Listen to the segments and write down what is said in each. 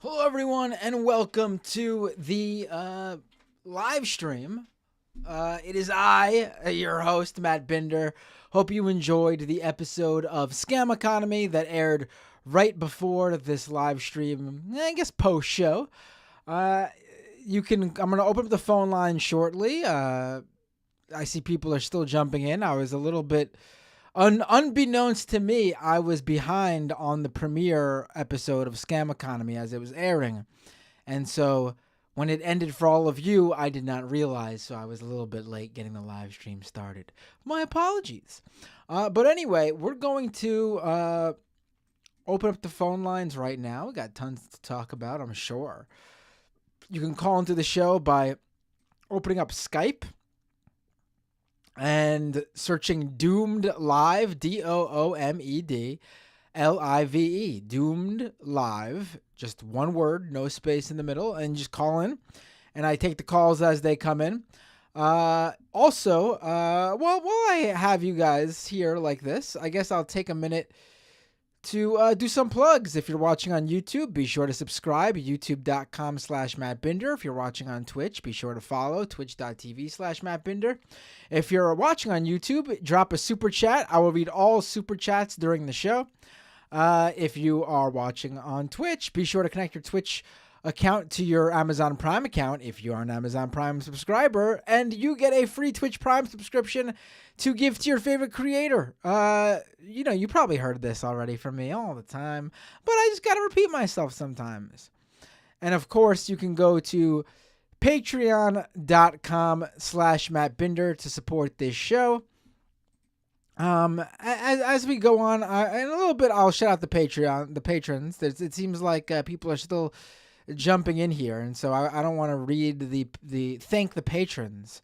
Hello, everyone, and welcome to the live stream. It is I, your host, Matt Binder. Hope you enjoyed the episode of Scam Economy that aired right before this live stream, I guess post show. Uh, I'm going to open up the phone line shortly. I see people are still jumping in. I was a little bit unbeknownst to me, I was behind on the premiere episode of Scam Economy as it was airing. And so when it ended for all of you, I did not realize, so I was a little bit late getting the live stream started. My apologies. But anyway, we're going to open up the phone lines right now. We got tons to talk about, I'm sure. You can call into the show by opening up Skype and searching Doomed Live, DOOMED Doomed Live, just one word, no space in the middle, and just call in, and I take the calls as they come in. Also, while I have you guys here like this, I guess I'll take a minute to do some plugs. If you're watching on YouTube, be sure to subscribe, youtube.com/MattBinder. If you're watching on Twitch, be sure to follow, twitch.tv/MattBinder. If you're watching on YouTube, drop a super chat. I will read all super chats during the show. If you are watching on Twitch, be sure to connect your Twitch account to your Amazon Prime account if you are an Amazon Prime subscriber, and you get a free Twitch Prime subscription to give to your favorite creator. You probably heard this already from me all the time, but I just gotta repeat myself sometimes. And of course, you can go to patreon.com/MattBinder to support this show. As we go on, in a little bit, I'll shout out the patrons. It seems like people are still jumping in here, and so I don't want to read the thank the patrons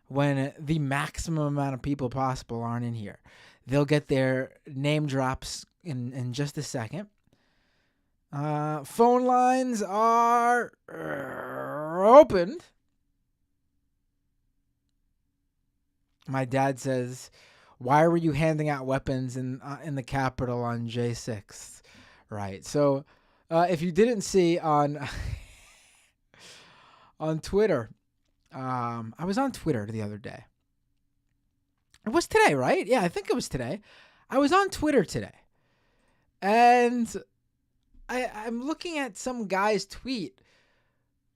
when the maximum amount of people possible aren't in here. They'll get their name drops in just a second. Phone lines are opened. My dad says, "Why were you handing out weapons in the Capitol on J6?" Right. So, if you didn't see on on Twitter, I was on Twitter the other day. It was today, right? Yeah, I think it was today. I was on Twitter today, and I'm looking at some guy's tweet.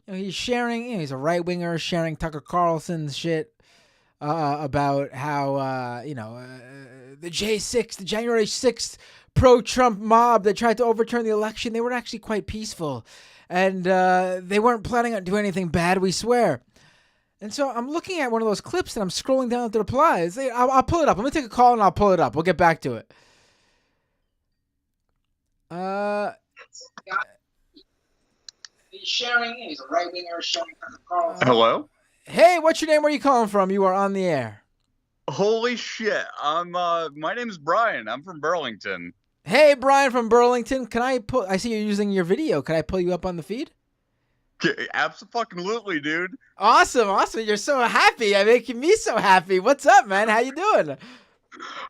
He's sharing. He's a right winger sharing Tucker Carlson's shit about how the J6, the January 6th pro-Trump mob that tried to overturn the election, they were actually quite peaceful, and they weren't planning on doing anything bad, we swear. And so I'm looking at one of those clips and I'm scrolling down at the replies. I'll pull it up. Let me take a call and I'll pull it up. We'll get back to it. He's sharing. He's a right winger sharing Tucker Carlson. Hello? Hey, what's your name? Where are you calling from? You are on the air. Holy shit. My name's Brian. I'm from Burlington. Hey, Brian from Burlington. I see you're using your video. Can I pull you up on the feed? Absolutely, dude. Awesome. You're so happy. You're making me so happy. What's up, man? How you doing?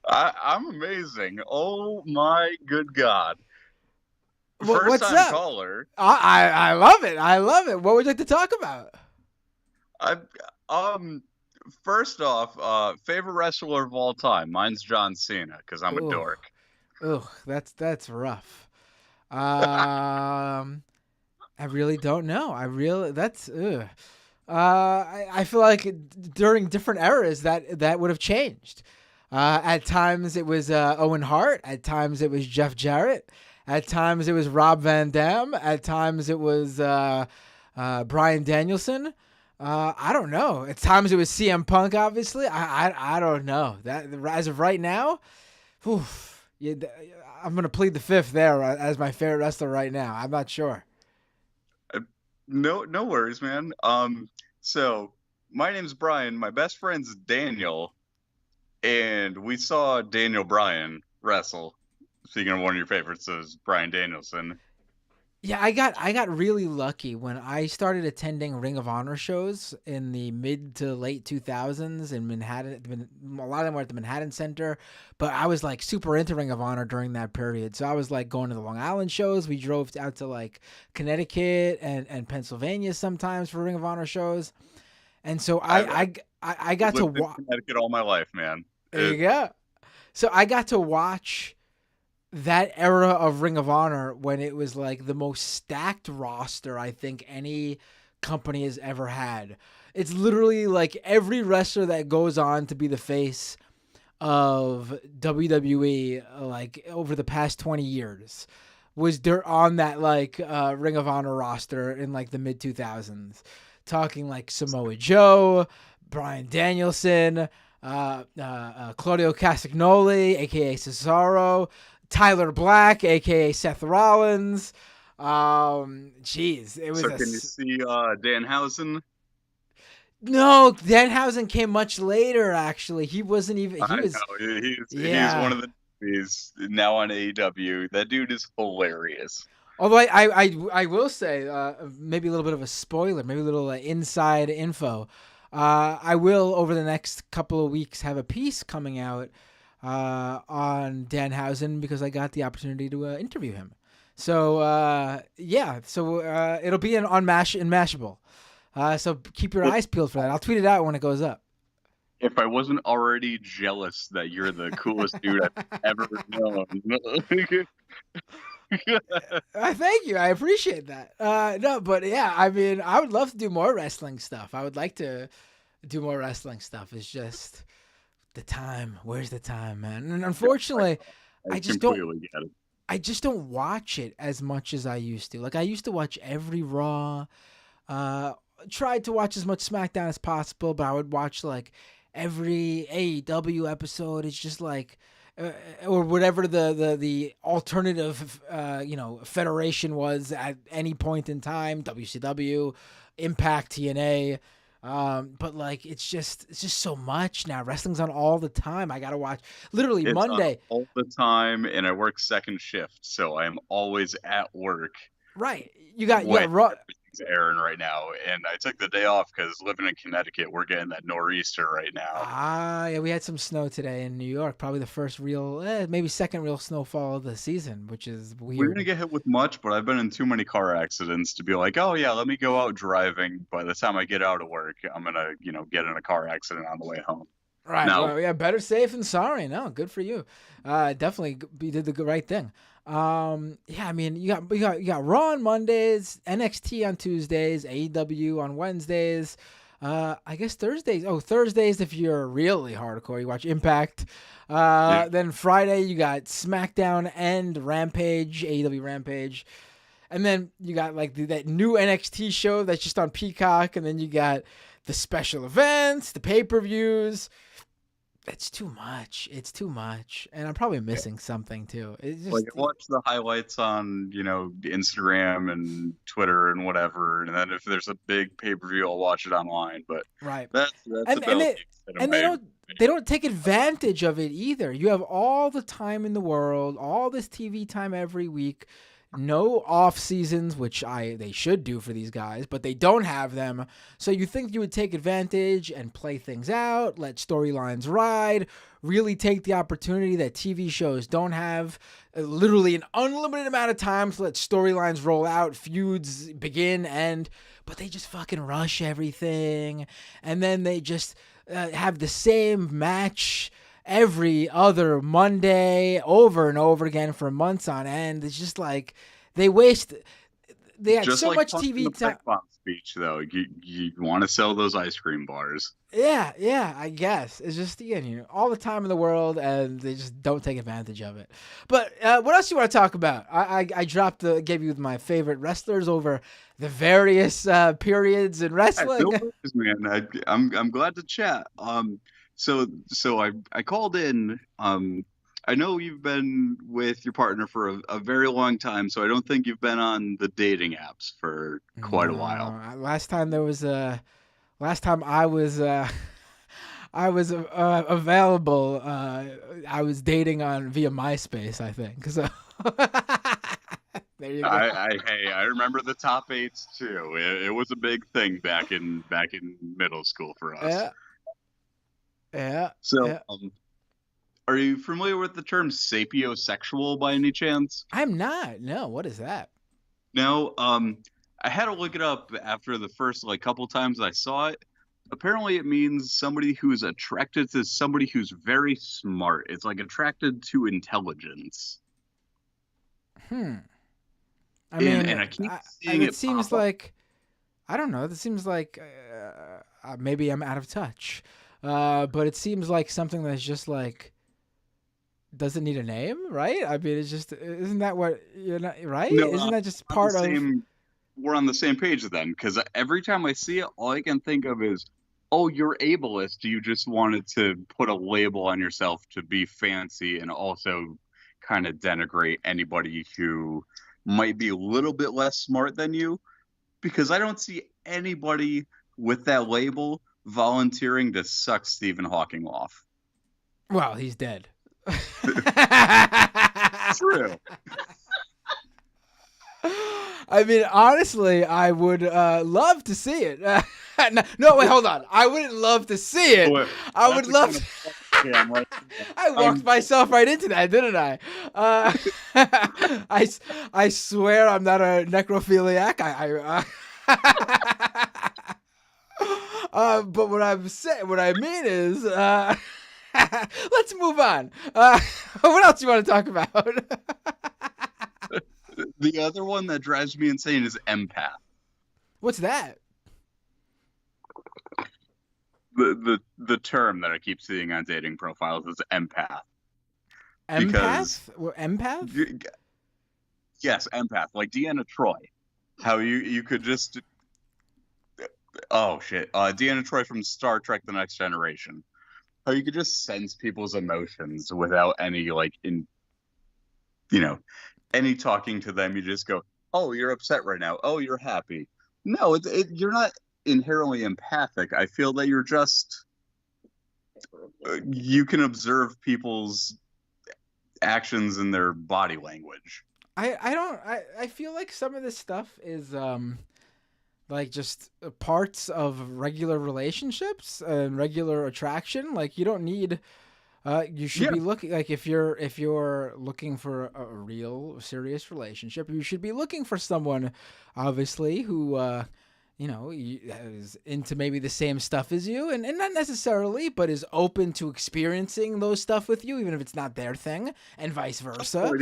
I'm amazing. Oh my good God. What's First-time up? caller. I love it. What would you like to talk about? First off, favorite wrestler of all time. Mine's John Cena, because I'm a dork. Ugh, that's rough. I really don't know. I feel like during different eras that would have changed. At times it was Owen Hart. At times it was Jeff Jarrett. At times it was Rob Van Dam. At times it was Bryan Danielson. I don't know. At times it was CM Punk. Obviously, I don't know. That as of right now, I'm gonna plead the fifth there as my favorite wrestler right now. I'm not sure. No worries, man. So my name's Brian. My best friend's Daniel, and we saw Daniel Bryan wrestle. Speaking of one of your favorites, is Bryan Danielson. Yeah, I got really lucky when I started attending Ring of Honor shows in the mid to late 2000s in Manhattan. A lot of them were at the Manhattan Center, but I was like super into Ring of Honor during that period. So I was like going to the Long Island shows. We drove out to like Connecticut and Pennsylvania sometimes for Ring of Honor shows. And so I've I got to lived in watch. Connecticut all my life, man. There you go. So I got to watch that era of Ring of Honor when it was like the most stacked roster I think any company has ever had. It's literally like every wrestler that goes on to be the face of WWE like over the past 20 years was there on that like Ring of Honor roster in like the mid 2000s. Talking like Samoa Joe, Bryan Danielson, Claudio Castagnoli, aka Cesaro, Tyler Black, aka Seth Rollins. Jeez, it was So can you see Danhausen? no. Danhausen came much later. Actually, he wasn't even. He I was. know he's one Yeah. of the he's now on AEW. That dude is hilarious. Although I will say maybe a little bit of a spoiler, maybe a little inside info. I will over the next couple of weeks have a piece coming out on Danhausen because I got the opportunity to interview him. So yeah, so it'll be on Mashable. So keep your eyes peeled for that. I'll tweet it out when it goes up. If I wasn't already jealous that you're the coolest dude I've ever known. Thank you. I appreciate that. No, but yeah, I mean, I would love to do more wrestling stuff. I would like to do more wrestling stuff. It's just the time. Where's the time, man? And unfortunately, I I just don't. completely get it. I just don't watch it as much as I used to. Like I used to watch every Raw. Uh, Tried to watch as much SmackDown as possible, but I would watch like every AEW episode. It's just like, or whatever the alternative, federation was at any point in time. WCW, Impact, TNA. But like it's just so much now. Wrestling's on all the time. I gotta watch literally It's on Monday. all the time, and I work second shift, so I am always at work Right. You got when Raw. everything's airing right now. And I took the day off because living in Connecticut, we're getting that nor'easter right now. Yeah, we had some snow today in New York. Probably the first real, maybe second real snowfall of the season, which is We're weird. gonna get hit with much, but I've been in too many car accidents to be like, oh yeah, let me go out driving. By the time I get out of work, I'm gonna, get in a car accident on the way home. Right. Now, Well, yeah, better safe than sorry. No, good for you. Definitely you did the right thing. Yeah, I mean, you got Raw on Mondays, NXT on Tuesdays, AEW on Wednesdays. I guess Thursdays. Oh, Thursdays if you're really hardcore, you watch Impact. yeah, Then Friday you got SmackDown and Rampage, AEW Rampage. And then you got like that new NXT show that's just on Peacock, and then you got the special events, the pay-per-views. It's too much. It's too much, and I'm probably missing something too. It's like just I watch the highlights on, Instagram and Twitter and whatever, and then if there's a big pay-per-view, I'll watch it online. But right, that's and about they the extent of and they my. don't take advantage of it either. You have all the time in the world, all this TV time every week. No off seasons, which they should do for these guys, but they don't have them. So you think you would take advantage and play things out, let storylines ride, really take the opportunity that TV shows don't have, literally an unlimited amount of time to let storylines roll out, feuds begin, end. But they just fucking rush everything, and then they just have the same match every other Monday over and over again for months on end. It's just like they waste. They had Just so like much punching TV the time. pipe bomb speech, though, you want to sell those ice cream bars. Yeah, I guess it's just all the time in the world, and they just don't take advantage of it. But what else you want to talk about? I gave you my favorite wrestlers over the various periods in No wrestling. worries, man. I'm glad to chat. So I called in. I know you've been with your partner for a very long time, so I don't think you've been on the dating apps for quite a while. No, last time I was I was available. I was dating on via MySpace, I think. So There you go. Hey, I remember the top eights too. It was a big thing back in middle school for us. Yeah, yeah, So, yeah. are you familiar with the term sapiosexual by any chance? I'm not. No, what is that? No. I had to look it up after the first like couple times I saw it. Apparently, it means somebody who's attracted to somebody who's very smart. It's like attracted to intelligence. Hmm. I mean, And I keep seeing it it seems pop up. like I don't know. It seems like maybe I'm out of touch, but it seems like something that's just like doesn't need a name, right? I mean, it's just isn't that what you're not right? No, Isn't that just on the part of? same. We're on the same page then, because every time I see it, all I can think of is, oh, you're ableist. You just wanted to put a label on yourself to be fancy and also kind of denigrate anybody who might be a little bit less smart than you. Because I don't see anybody with that label volunteering to suck Stephen Hawking off. Well, he's dead. True. I mean, honestly, I would love to see it. No, wait, hold on. I wouldn't love to see it. Boy, I would that's a love kind to. of scam right there. I walked myself right into that, didn't I? I swear I'm not a necrophiliac. But what I'm saying, what I mean is, let's move on. What else you want to talk about? The other one that drives me insane is empath. What's that? The term that I keep seeing on dating profiles is empath. Empath? Empath? Yes, empath. Like Deanna Troy. How you could just oh shit. Deanna Troy from Star Trek The Next Generation. How you could just sense people's emotions without any like any talking to them. You just go, oh, you're upset right now. Oh, you're happy. No, you're not inherently empathic. I feel that you're just you can observe people's actions and their body language. I feel like some of this stuff is like just parts of regular relationships and regular attraction. Like you don't need you should be looking like if you're looking for a real serious relationship, you should be looking for someone obviously who is into maybe the same stuff as you, and not necessarily, but is open to experiencing those stuff with you, even if it's not their thing, and vice versa.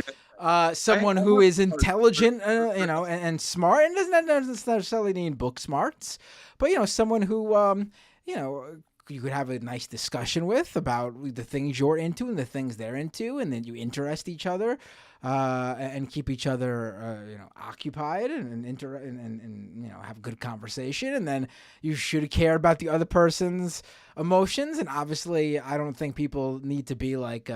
Someone who is intelligent, and smart, and doesn't necessarily need book smarts, but someone who, you could have a nice discussion with about the things you're into and the things they're into, and then you interest each other, and keep each other, occupied and have good conversation. And then you should care about the other person's emotions. And obviously, I don't think people need to be like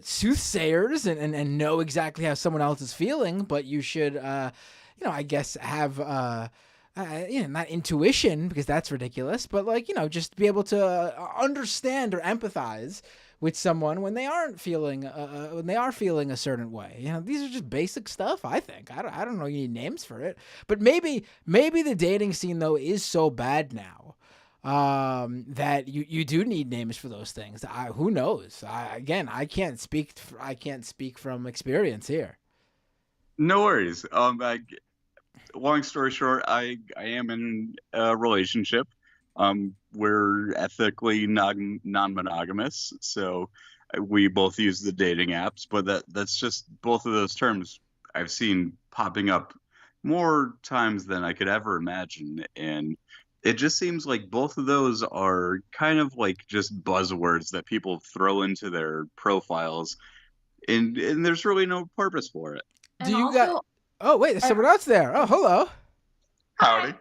soothsayers and know exactly how someone else is feeling, but you should, I guess have. Not intuition because that's ridiculous, but just be able to understand or empathize with someone when they aren't feeling, when they are feeling a certain way. These are just basic stuff. I think I don't know. You need names for it, but maybe the dating scene though is so bad now that you do need names for those things. Who knows? I can't speak from experience here. No worries. Long story short, I am in a relationship. We're ethically non-monogamous, so we both use the dating apps. But that's just both of those terms I've seen popping up more times than I could ever imagine, and it just seems like both of those are kind of like just buzzwords that people throw into their profiles, and there's really no purpose for it. Do you got? Oh, wait, there's someone else there. Oh, hello. Howdy.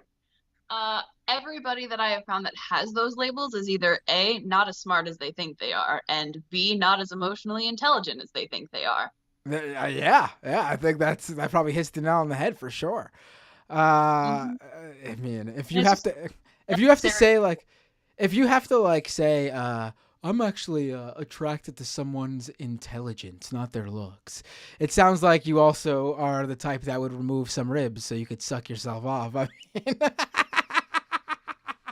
Everybody that I have found that has those labels is either A, not as smart as they think they are, and B, not as emotionally intelligent as they think they are. Yeah. I think that probably hits the nail on the head for sure. I mean, if you have to say I'm actually attracted to someone's intelligence, not their looks. It sounds like you also are the type that would remove some ribs so you could suck yourself off. I mean,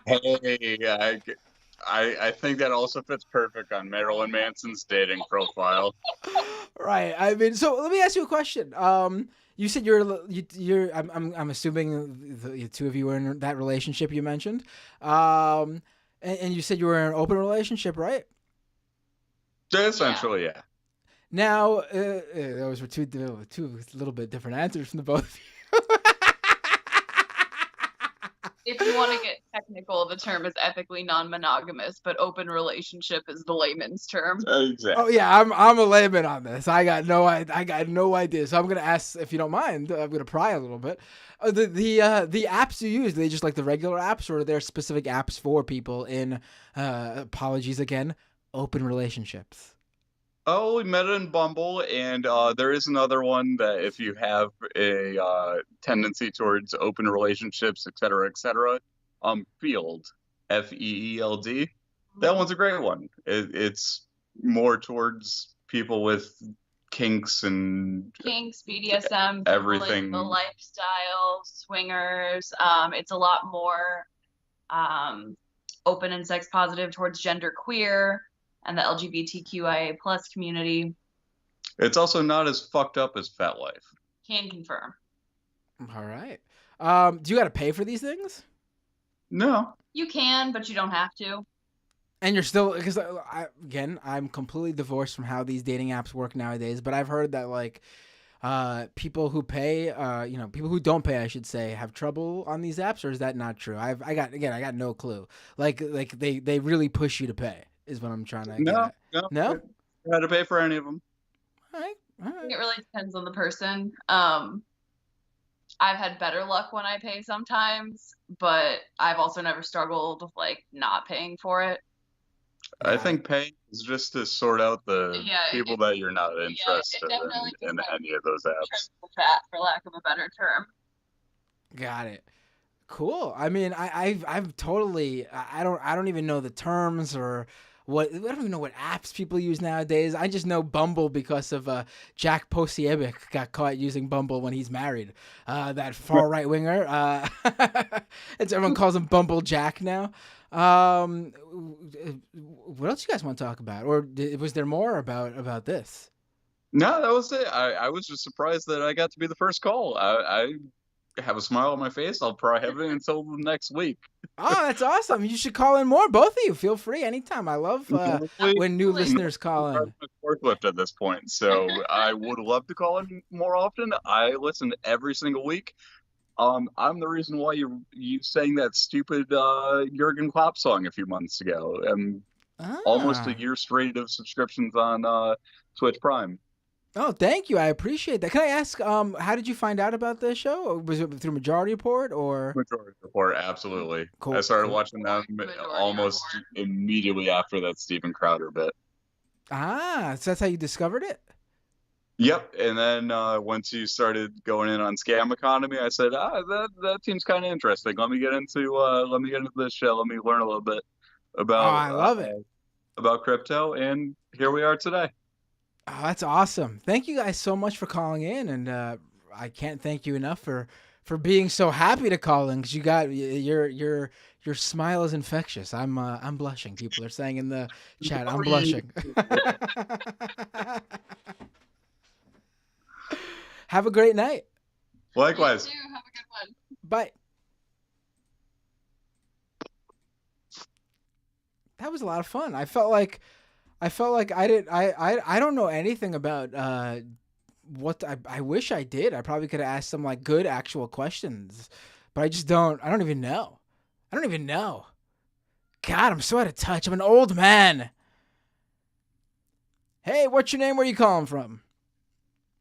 Hey, I think that also fits perfect on Marilyn Manson's dating profile. right. I mean, so let me ask you a question. You said you're. I'm assuming the two of you were in that relationship you mentioned. And you said you were in an open relationship, right? Essentially, yeah. Now, those were two little bit different answers from the both of you. If you want to get technical, the term is ethically non-monogamous, but open relationship is the layman's term. Exactly. Oh yeah, I'm a layman on this. I got no idea. So I'm gonna ask, if you don't mind. I'm gonna pry a little bit. The apps you use, are they just like the regular apps, or are there specific apps for people in apologies again, open relationships? Oh, we met in Bumble, and there is another one that if you have a tendency towards open relationships, et cetera, Field, Feeld. That one's a great one. It's more towards people with kinks, BDSM, everything, the lifestyle, swingers. It's a lot more open and sex positive towards gender queer and the LGBTQIA plus community. It's also not as fucked up as FetLife. Can confirm. All right. Do you got to pay for these things? No. You can, but you don't have to. And you're still, because I'm completely divorced from how these dating apps work nowadays. But I've heard that like people who pay, people who don't pay, I should say, have trouble on these apps. Or is that not true? I got no clue. Like they really push you to pay, is what I'm trying to get at. No. You had to pay for any of them. All right. I think it really depends on the person. I've had better luck when I pay sometimes, but I've also never struggled with like not paying for it. I think paying is just to sort out the people that you're not interested in any of those apps. Fat, for lack of a better term. Got it. Cool. I mean, I've totally. I don't even know the terms or what. I don't even know what apps people use nowadays. I just know Bumble because of Jack Posiebic got caught using Bumble when he's married. That far right winger. Everyone calls him Bumble Jack now. What else you guys want to talk about, or was there more about this? No, that was it. I was just surprised that I got to be the first call. I have a smile on my face. I'll probably have it until next week. Oh, that's awesome. You should call in more, both of you. Feel free anytime. I love when new listeners call in. Forklift at this point, so I would love to call in more often. I listen every single week. I'm the reason why you sang that stupid Jurgen Klopp song a few months ago. Almost a year straight of subscriptions on Twitch Prime. Oh, thank you. I appreciate that. Can I ask, how did you find out about this show? Was it through Majority Report or? Majority Report, absolutely. Cool. I started watching them almost immediately after that Steven Crowder bit. Ah, so that's how you discovered it? Yep, and then once you started going in on Scam Economy, I said, that seems kind of interesting. Let me get into this show. Let me learn a little bit about. Oh, I love it. About crypto, and here we are today. Oh, that's awesome! Thank you guys so much for calling in, and I can't thank you enough for being so happy to call in, because you got your smile is infectious. I'm blushing. People are saying in the chat, I'm blushing. Have a great night. Likewise. You too. Have a good one. Bye. That was a lot of fun. I felt like I don't know anything about what I wish I did. I probably could have asked some like good actual questions, but I don't even know. God, I'm so out of touch. I'm an old man. Hey, what's your name? Where are you calling from?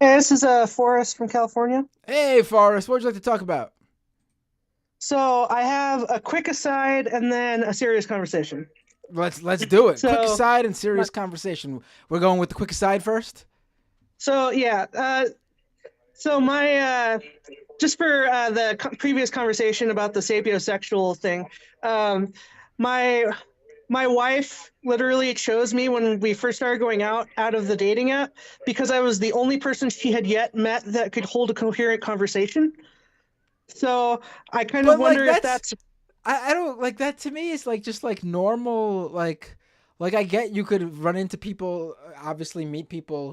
Hey, this is Forrest from California. Hey, Forrest, what would you like to talk about? So I have a quick aside and then a serious conversation. Let's do it. So, quick aside and serious conversation. We're going with the quick aside first? So, yeah. So my, just for the previous conversation about the sapiosexual thing, my my wife literally chose me when we first started going out of the dating app because I was the only person she had yet met that could hold a coherent conversation. So I kind of But like wonder if that's that's I don't like that. To me, it's like just like normal. Like I get you could run into people, obviously meet people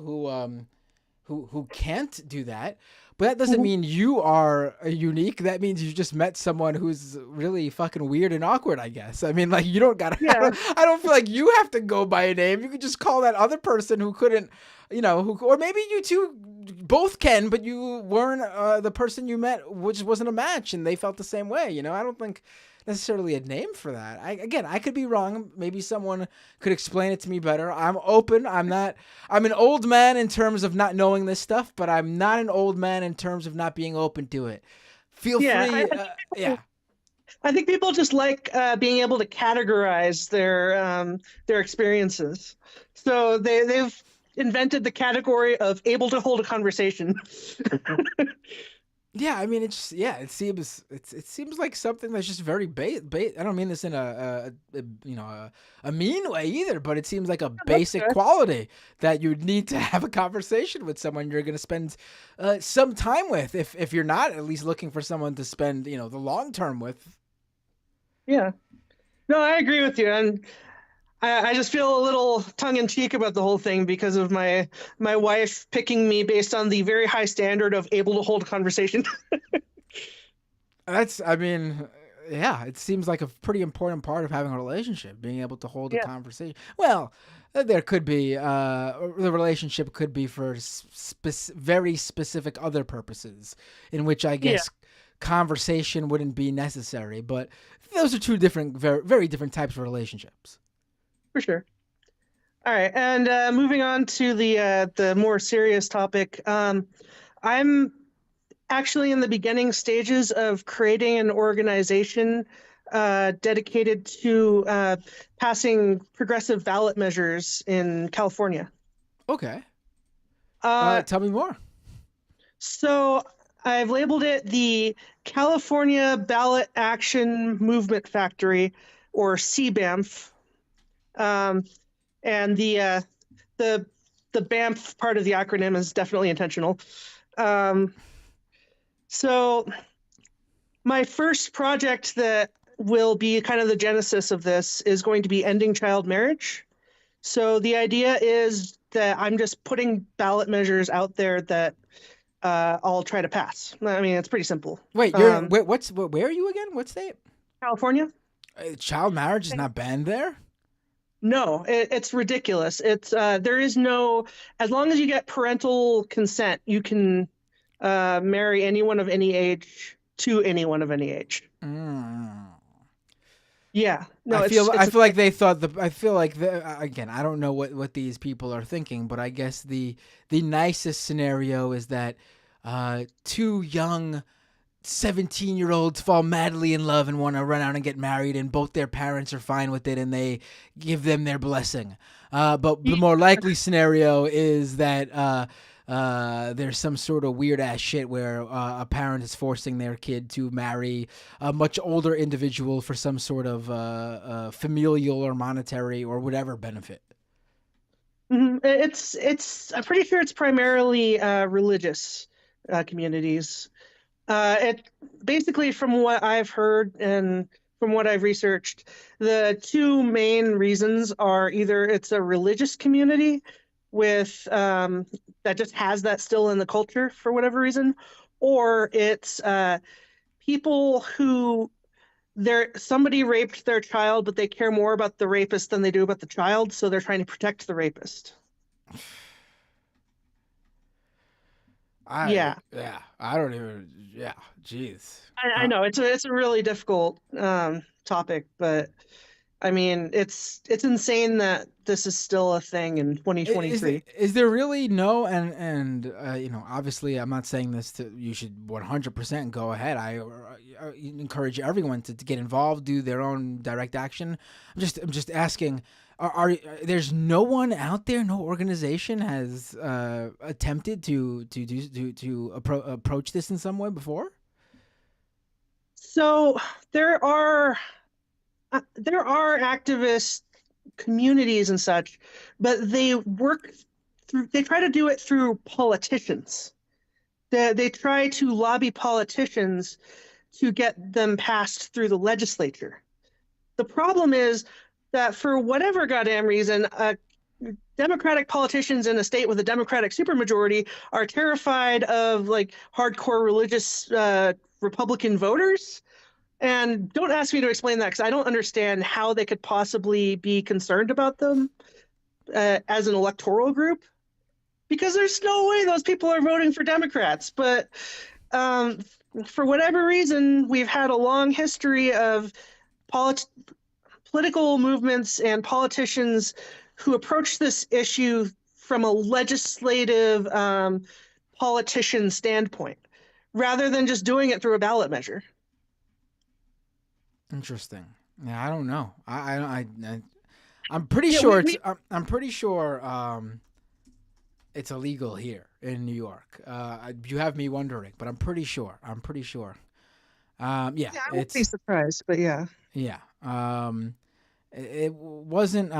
who can't do that, but that doesn't Mhm. mean you are unique. That means you just met someone who's really fucking weird and awkward, I guess. I mean, like you don't gotta. Yeah. I don't feel like you have to go by a name. You could just call that other person who couldn't, or maybe you two both can, but you weren't the person you met, which wasn't a match, and they felt the same way. I don't think necessarily a name for that. I could be wrong. Maybe someone could explain it to me better. I'm open. I'm an old man in terms of not knowing this stuff, but I'm not an old man in terms of not being open to it. Feel Yeah, free. Yeah. I think people just like being able to categorize their experiences. So they've invented the category of able to hold a conversation. Yeah, I mean, it seems like something that's just very I don't mean this in a mean way either, but it seems like a basic good. quality that you need to have a conversation with someone you're going to spend some time with. If you're not at least looking for someone to spend the long term with. Yeah. No, I agree with you, and I just feel a little tongue in cheek about the whole thing because of my wife picking me based on the very high standard of able to hold a conversation. I mean, yeah, it seems like a pretty important part of having a relationship, being able to hold a Yeah. conversation. Well, there could be, the relationship could be for very specific other purposes, in which I guess conversation wouldn't be necessary. But those are two different, very, very different types of relationships. For sure. All right, and moving on to the more serious topic. I'm actually in the beginning stages of creating an organization dedicated to passing progressive ballot measures in California. Okay. Uh, Tell me more. so I've labeled it the California Ballot Action Movement Factory, or CBAMF. And the BAMF part of the acronym is definitely intentional. So my first project that will be kind of the genesis of this is going to be ending child marriage. So the idea is that I'm just putting ballot measures out there that I'll try to pass. I mean, it's pretty simple. Wait, where are you again? What state? California? Child marriage is not banned there? No, it's ridiculous. It's there is no, as long as you get parental consent, you can marry anyone of any age to anyone of any age. Yeah, no, I feel like they thought again, I don't know what these people are thinking, but I guess the nicest scenario is that two young 17-year-olds fall madly in love and want to run out and get married, and both their parents are fine with it and they give them their blessing. But the more likely scenario is that there's some sort of weird ass shit where a parent is forcing their kid to marry a much older individual for some sort of familial or monetary or whatever benefit. It's I'm pretty sure it's primarily religious communities. It basically, from what I've heard and from what I've researched, the two main reasons are either it's a religious community with that just has that still in the culture for whatever reason, or it's people who somebody raped their child, but they care more about the rapist than they do about the child, so they're trying to protect the rapist. I don't even. Yeah, jeez. I know it's a really difficult topic, but I mean it's insane that this is still a thing in 2023. Is there really no and obviously I'm not saying this to you should 100% go ahead. I encourage everyone to get involved, do their own direct action. I'm just asking. There's no one out there, no organization has attempted to approach this in some way before? So there are activists communities and such, but they try to do it through politicians. They try to lobby politicians to get them passed through the legislature. The problem is that for whatever goddamn reason, Democratic politicians in a state with a Democratic supermajority are terrified of like hardcore religious Republican voters. And don't ask me to explain that because I don't understand how they could possibly be concerned about them as an electoral group, because there's no way those people are voting for Democrats. But for whatever reason, we've had a long history of political movements and politicians who approach this issue from a legislative politician standpoint rather than just doing it through a ballot measure. Interesting. Yeah, I don't know. I'm pretty sure I'm pretty sure it's illegal here in New York. You have me wondering, but I'm pretty sure. I wouldn't be surprised, but yeah. Yeah. It wasn't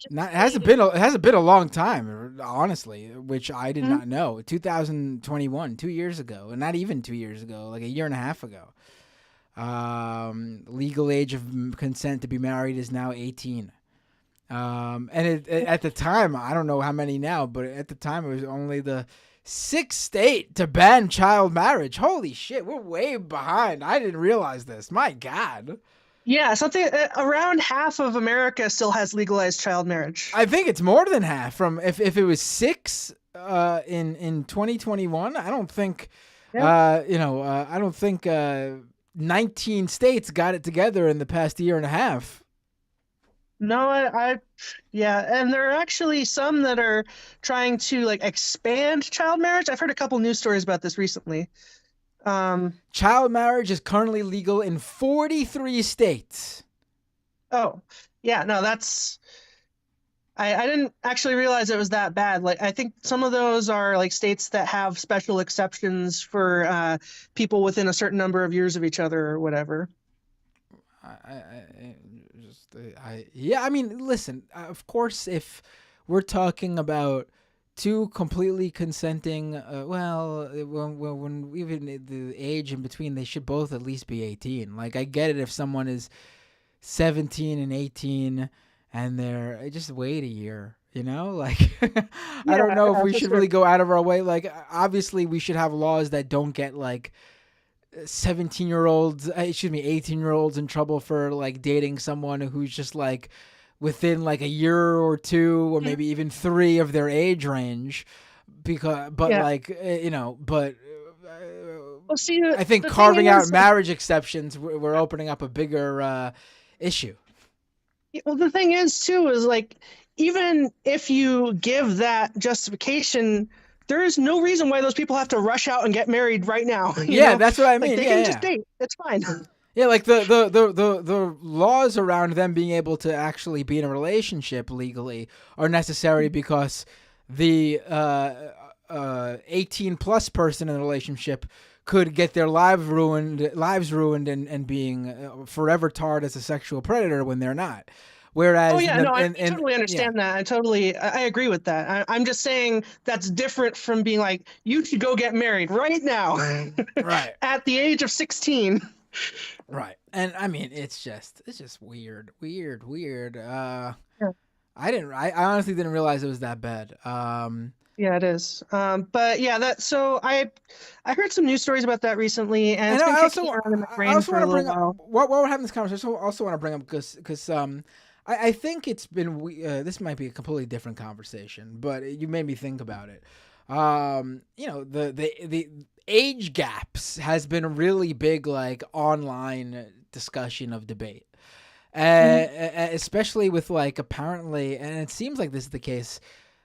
it hasn't been a long time, honestly, which I did not know. 2021, 2 years ago, and not even 2 years ago, like a year and a half ago. Legal age of consent to be married is now 18. And at the time, I don't know how many now, but at the time it was only the 6th state to ban child marriage. Holy shit, we're way behind. I didn't realize this. My God. Yeah, something around half of America still has legalized child marriage. I think it's more than half. From if it was 6 in 2021, I don't think I don't think 19 states got it together in the past year and a half. No, and there are actually some that are trying to like expand child marriage. I've heard a couple news stories about this recently. Child marriage is currently legal in 43 states. Oh, yeah, no, that's I didn't actually realize it was that bad. Like, I think some of those are like states that have special exceptions for people within a certain number of years of each other or whatever. I mean, listen, of course, if we're talking about two completely consenting, when even the age in between, they should both at least be 18. Like, I get it if someone is 17 and 18 and they're just wait a year, like I don't know if we should really go out of our way. Like, obviously we should have laws that don't get like 18-year-olds in trouble for like dating someone who's just like within like a year or two or maybe even 3 of their age range, I think carving out marriage exceptions, we're opening up a bigger issue. Well, the thing is too is like, even if you give that justification, there is no reason why those people have to rush out and get married right now. You know? That's what I mean. Like, they can just date. It's fine. Yeah, like the laws around them being able to actually be in a relationship legally are necessary because the 18 plus person in the relationship could get their lives ruined and being forever tarred as a sexual predator when they're not. Whereas, I totally understand that. I agree with that. I'm just saying that's different from being like, you should go get married right now, right, at the age of 16. Right, and I mean, it's just weird. I honestly didn't realize it was that bad. Yeah, it is. But yeah, so I heard some news stories about that recently, and it's been kicking around in my brain for a little while. While we're having this conversation, I also want to bring up because I think it's been this might be a completely different conversation, but you made me think about it. The age gaps has been a really big like online discussion of debate, especially with like apparently, and it seems like this is the case.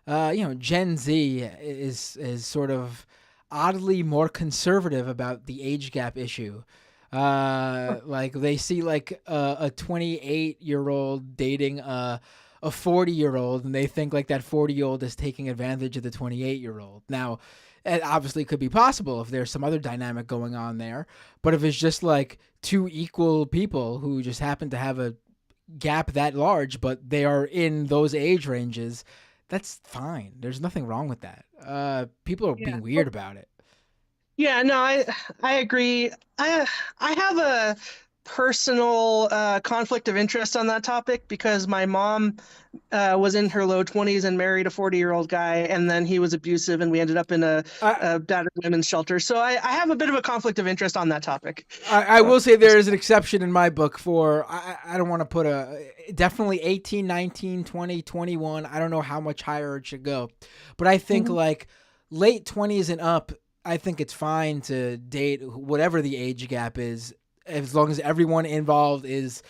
Gen Z is sort of oddly more conservative about the age gap issue. Like they see like a 28-year-old dating a 40-year-old, and they think like that 40-year-old is taking advantage of the 28-year-old. Now, it obviously could be possible if there's some other dynamic going on there, but if it's just like two equal people who just happen to have a gap that large, but they are in those age ranges, that's fine. There's nothing wrong with that. People are being weird about it. Yeah, no, I agree. I have a personal conflict of interest on that topic because my mom was in her low 20s and married a 40-year-old guy, and then he was abusive, and we ended up in a battered women's shelter. So I have a bit of a conflict of interest on that topic. I will say there is an exception in my book for, I don't want to put definitely 18, 19, 20, 21. I don't know how much higher it should go. But I think like late 20s and up, I think it's fine to date whatever the age gap is, as long as everyone involved is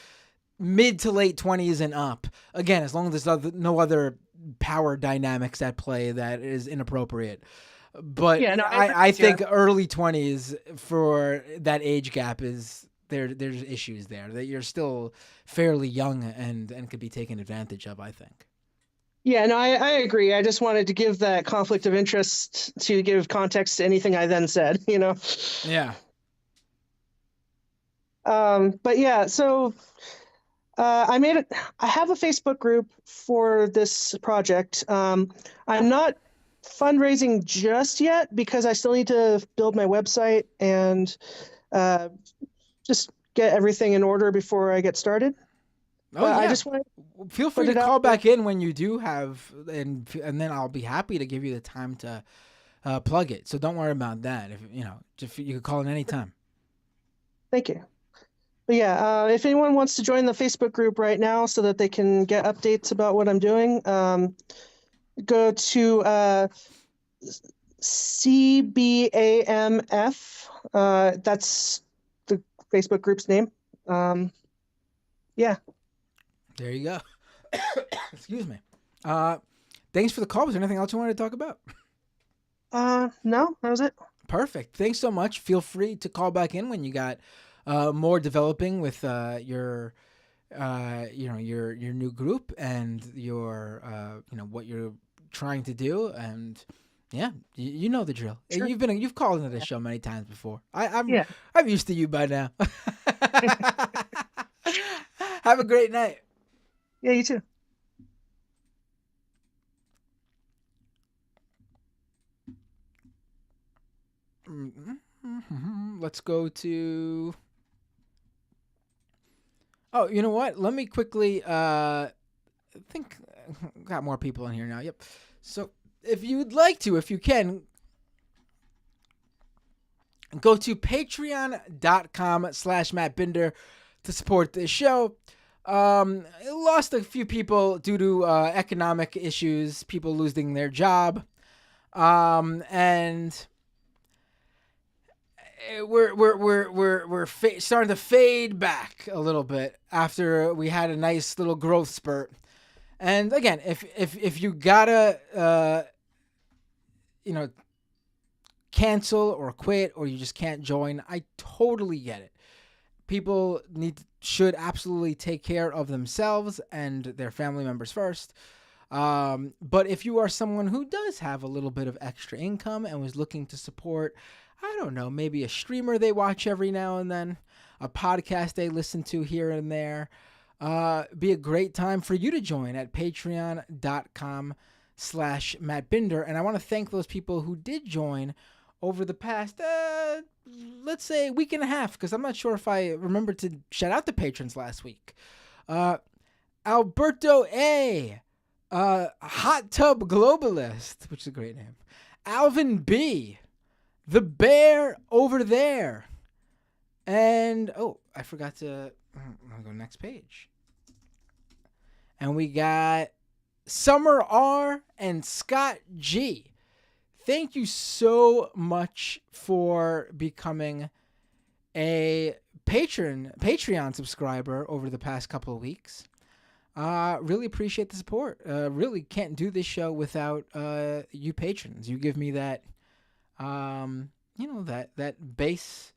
mid to late 20s and up. Again, as long as there's no other power dynamics at play that is inappropriate. But yeah, no, I think early 20s for that age gap is there's issues there that you're still fairly young and could be taken advantage of, I think. Yeah, no, I agree. I just wanted to give that conflict of interest to give context to anything I then said, you know? Yeah. But yeah, so I have a Facebook group for this project. I'm not fundraising just yet because I still need to build my website and just get everything in order before I get started. Oh, yeah. I just want feel free to call back in when you do have, and then I'll be happy to give you the time to plug it. So don't worry about that. If you could call in any time. Thank you. But yeah, if anyone wants to join the Facebook group right now so that they can get updates about what I'm doing, go to CBAMF. That's the Facebook group's name. Yeah. There you go. Excuse me. Thanks for the call. Was there anything else you wanted to talk about? No, that was it. Perfect. Thanks so much. Feel free to call back in when you got more developing with your new group and your what you're trying to do, and yeah, you know the drill. Sure. You've called into this show many times before. I'm used to you by now. Have a great night. Yeah, you too. Let's go to... Oh, you know what? Let me quickly... I think got more people in here now. Yep. So if you'd like to, if you can, go to patreon.com/Matt Binder to support this show. Lost a few people due to economic issues, people losing their job, and we're starting to fade back a little bit after we had a nice little growth spurt. And again, if you gotta cancel or quit, or you just can't join, I totally get it. People should absolutely take care of themselves and their family members first. But if you are someone who does have a little bit of extra income and was looking to support, I don't know, maybe a streamer they watch every now and then, a podcast they listen to here and there, be a great time for you to join at patreon.com/Matt Binder. And I want to thank those people who did join over the past, let's say, week and a half, because I'm not sure if I remembered to shout out the patrons last week. Alberto A., Hot Tub Globalist, which is a great name. Alvin B., The Bear Over There, and, I forgot to, I'll go next page. And we got Summer R. and Scott G. Thank you so much for becoming a Patreon subscriber over the past couple of weeks. Really appreciate the support. Really can't do this show without you patrons. You give me that, that base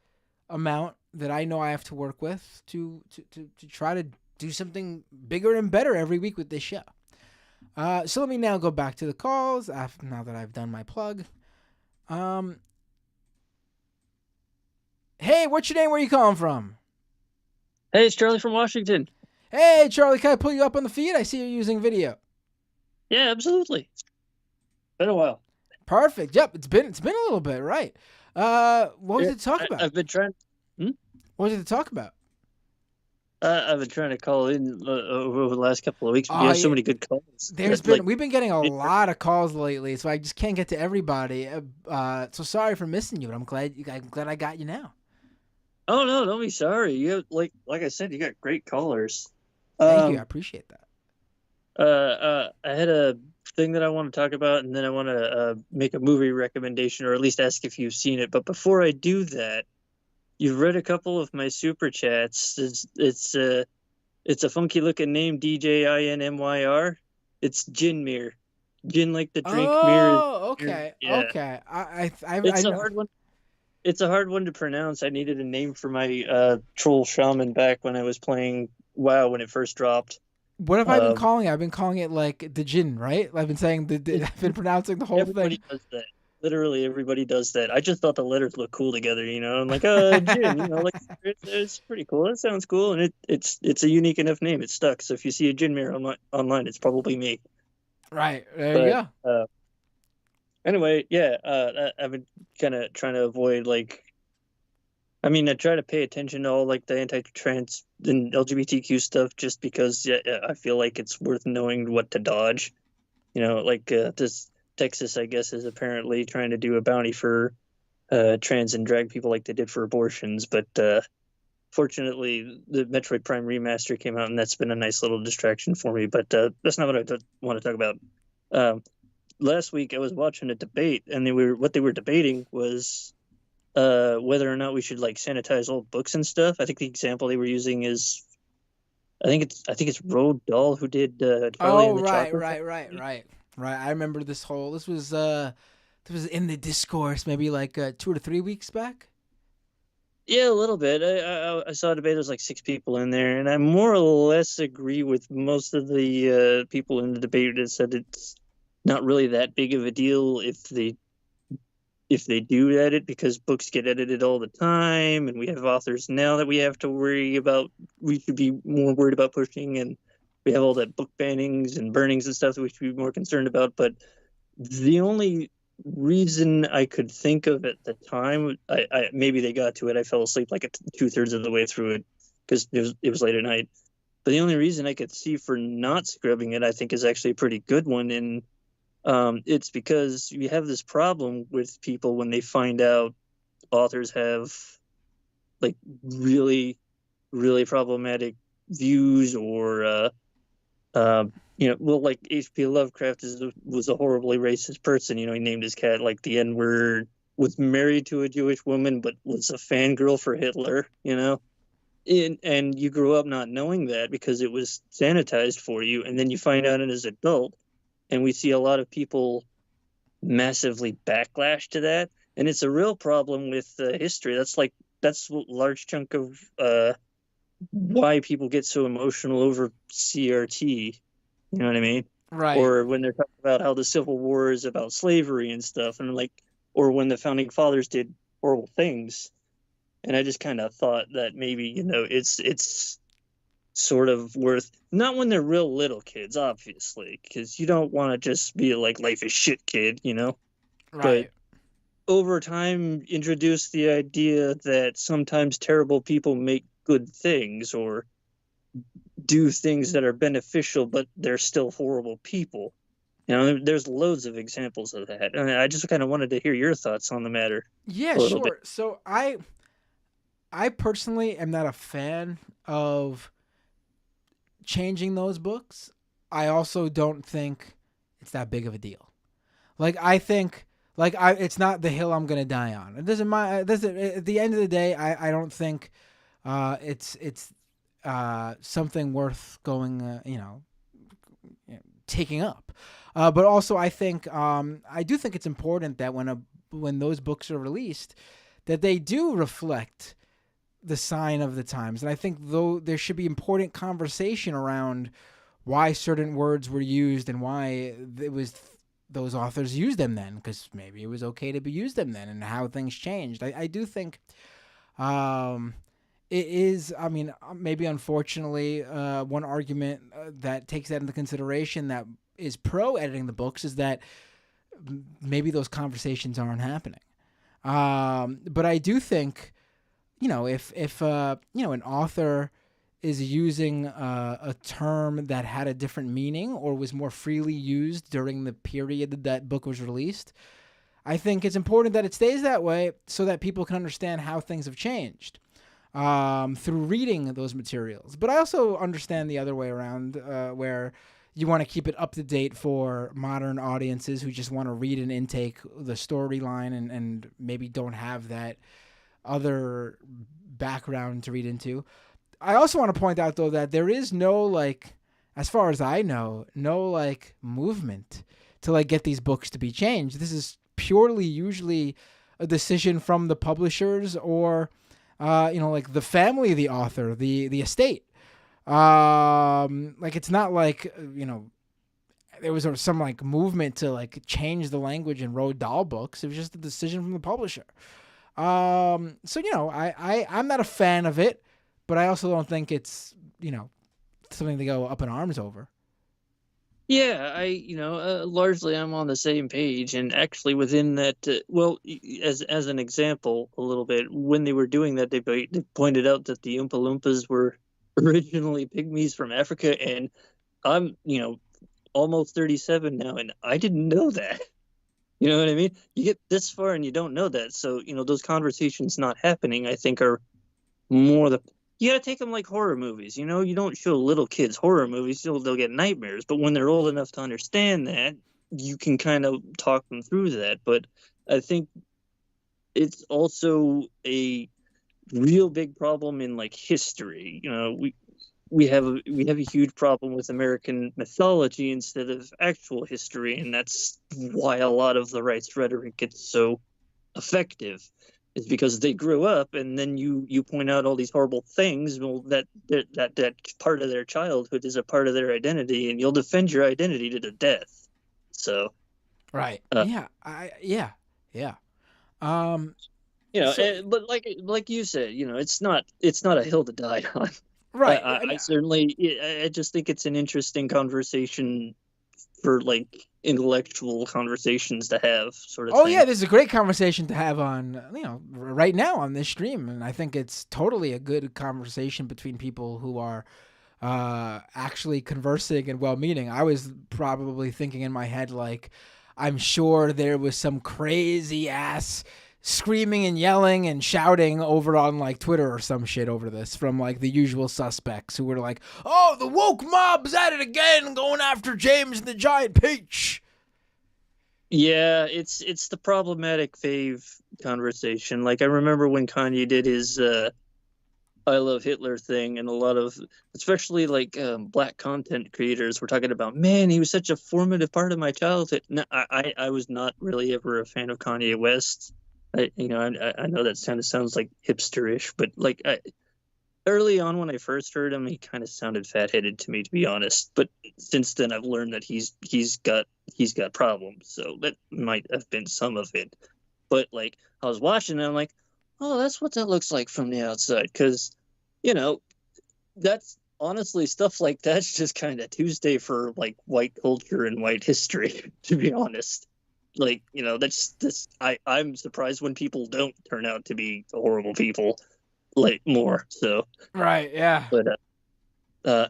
amount that I know I have to work with to try to do something bigger and better every week with this show. So let me now go back to the calls now that I've done my plug. Hey, what's your name? Where are you calling from? Hey, it's Charlie from Washington. Hey, Charlie, can I pull you up on the feed? I see you're using video. Yeah, absolutely. Been a while. Perfect. Yep, it's been a little bit, right? What was it to talk about? I've been trying. What was it to talk about? I've been trying to call in over the last couple of weeks. But Oh, you have so yeah. many good calls. We've been getting a lot of calls lately, so I just can't get to everybody. So sorry for missing you, but I'm glad I got you now. Oh no, don't be sorry. You have, like I said, you got great callers. Thank you, I appreciate that. I had a thing that I want to talk about, and then I want to make a movie recommendation, or at least ask if you've seen it. But before I do that, you've read a couple of my super chats. It's a funky looking name, DJINMYR. It's Jinmir. Jin like the drink, Mir. Oh, okay, Yeah. okay. It's a hard one. It's a hard one to pronounce. I needed a name for my troll shaman back when I was playing WoW when it first dropped. What have I been calling it? I've been calling it like the Jin, right? I've been saying I've been pronouncing the whole everybody thing. Does that. Literally everybody does that. I just thought the letters looked cool together, you know. I'm like, Jin, you know, like it's pretty cool. It sounds cool, and it's a unique enough name. It stuck. So if you see a Jinmir online, it's probably me. Right. There you go. Anyway, yeah, I've been kind of trying to avoid, like, I mean, I try to pay attention to all, like, the anti-trans and LGBTQ stuff just because I feel like it's worth knowing what to dodge. You know, like, this Texas, I guess, is apparently trying to do a bounty for trans and drag people like they did for abortions, but fortunately, the Metroid Prime Remaster came out, and that's been a nice little distraction for me, but that's not what I want to talk about. Last week I was watching a debate, and what they were debating was whether or not we should like sanitize old books and stuff. I think the example they were using is, I think it's Roald Dahl who did Charlie and the Chocolate Factory. Right. I remember this was in the discourse maybe like 2 to 3 weeks back. Yeah, a little bit. I saw a debate. There's like 6 people in there, and I more or less agree with most of the people in the debate that said it's not really that big of a deal if they do edit, because books get edited all the time, and we have authors now that we have to worry about. We should be more worried about pushing, and we have all that book bannings and burnings and stuff that we should be more concerned about. But the only reason I could think of at the time, I maybe they got to it. I fell asleep like 2/3 of the way through it because it was late at night. But the only reason I could see for not scrubbing it, I think, is actually a pretty good one. And it's because you have this problem with people when they find out authors have like really, really problematic views, or well, like H.P. Lovecraft was a horribly racist person. You know, he named his cat like the N-word, was married to a Jewish woman, but was a fangirl for Hitler, you know? And you grew up not knowing that because it was sanitized for you, and then you find out as an adult, and we see a lot of people massively backlash to that, and it's a real problem with history. That's a large chunk of why people get so emotional over CRT. You know what I mean? Right. Or when they're talking about how the Civil War is about slavery and stuff, and like, or when the Founding Fathers did horrible things. And I just kind of thought that maybe, you know, it's sort of worth, not when they're real little kids, obviously, because you don't want to just be like life is shit kid, you know? Right. But over time, introduce the idea that sometimes terrible people make good things or do things that are beneficial, but they're still horrible people. You know, there's loads of examples of that. And I just kind of wanted to hear your thoughts on the matter. Yeah, sure. So I personally am not a fan of changing those books. I also don't think it's that big of a deal. Like, I think, like, it's not the hill I'm gonna die on. It doesn't at the end of the day, I don't think it's something worth going, taking up. But also, I think I do think it's important that when those books are released, that they do reflect the sign of the times. And I think though there should be important conversation around why certain words were used and why it was those authors used them then, because maybe it was okay to use them then, and how things changed. I do think it is, I mean, maybe unfortunately, one argument that takes that into consideration that is pro editing the books is that maybe those conversations aren't happening. But I do think, if an author is using a term that had a different meaning or was more freely used during the period that book was released, I think it's important that it stays that way so that people can understand how things have changed through reading those materials. But I also understand the other way around, where you want to keep it up to date for modern audiences who just want to read and intake the storyline and maybe don't have that other background to read into. I also want to point out, though, that there is no, as far as I know, no movement to get these books to be changed. This is purely usually a decision from the publishers or the family of the author, the estate. It's not there was some movement to change the language in Roald Dahl books. It was just a decision from the publisher. I'm not a fan of it, but I also don't think it's something to go up in arms over. Yeah, largely I'm on the same page, and actually within that, as an example, a little bit, when they were doing that debate, they pointed out that the Oompa Loompas were originally pygmies from Africa, and I'm, almost 37 now, and I didn't know that. You know what I mean? You get this far and you don't know that, so those conversations not happening, I think, are more you gotta take them like horror movies. You don't show little kids horror movies; they'll get nightmares. But when they're old enough to understand that, you can kind of talk them through that. But I think it's also a real big problem in history. We have a huge problem with American mythology instead of actual history, and that's why a lot of the right's rhetoric gets so effective. Is because they grew up, and then you point out all these horrible things. Well, that part of their childhood is a part of their identity, and you'll defend your identity to the death. So, right, yeah. But like you said, it's not a hill to die on. Right. I certainly, I just think it's an interesting conversation for intellectual conversations to have, sort of thing. Yeah, this is a great conversation to have on right now on this stream, and I think it's totally a good conversation between people who are actually conversing and well-meaning. I was probably thinking in my head I'm sure there was some crazy ass screaming and yelling and shouting over on Twitter or some shit over this from the usual suspects who were oh, the woke mob's at it again, going after James and the Giant Peach. Yeah, it's the problematic fave conversation. I remember when Kanye did his I Love Hitler thing, and a lot of, especially black content creators were talking about, man, he was such a formative part of my childhood. No, I was not really ever a fan of Kanye West. I know that kind of sounds hipsterish, but early on when I first heard him, he kind of sounded fat-headed to me, to be honest. But since then, I've learned that he's got problems, so that might have been some of it. But I was watching, and I'm like, oh, that's what that looks like from the outside, because that's honestly stuff like that's just kind of Tuesday for white culture and white history, to be honest. I'm surprised when people don't turn out to be horrible people more. So right, yeah. But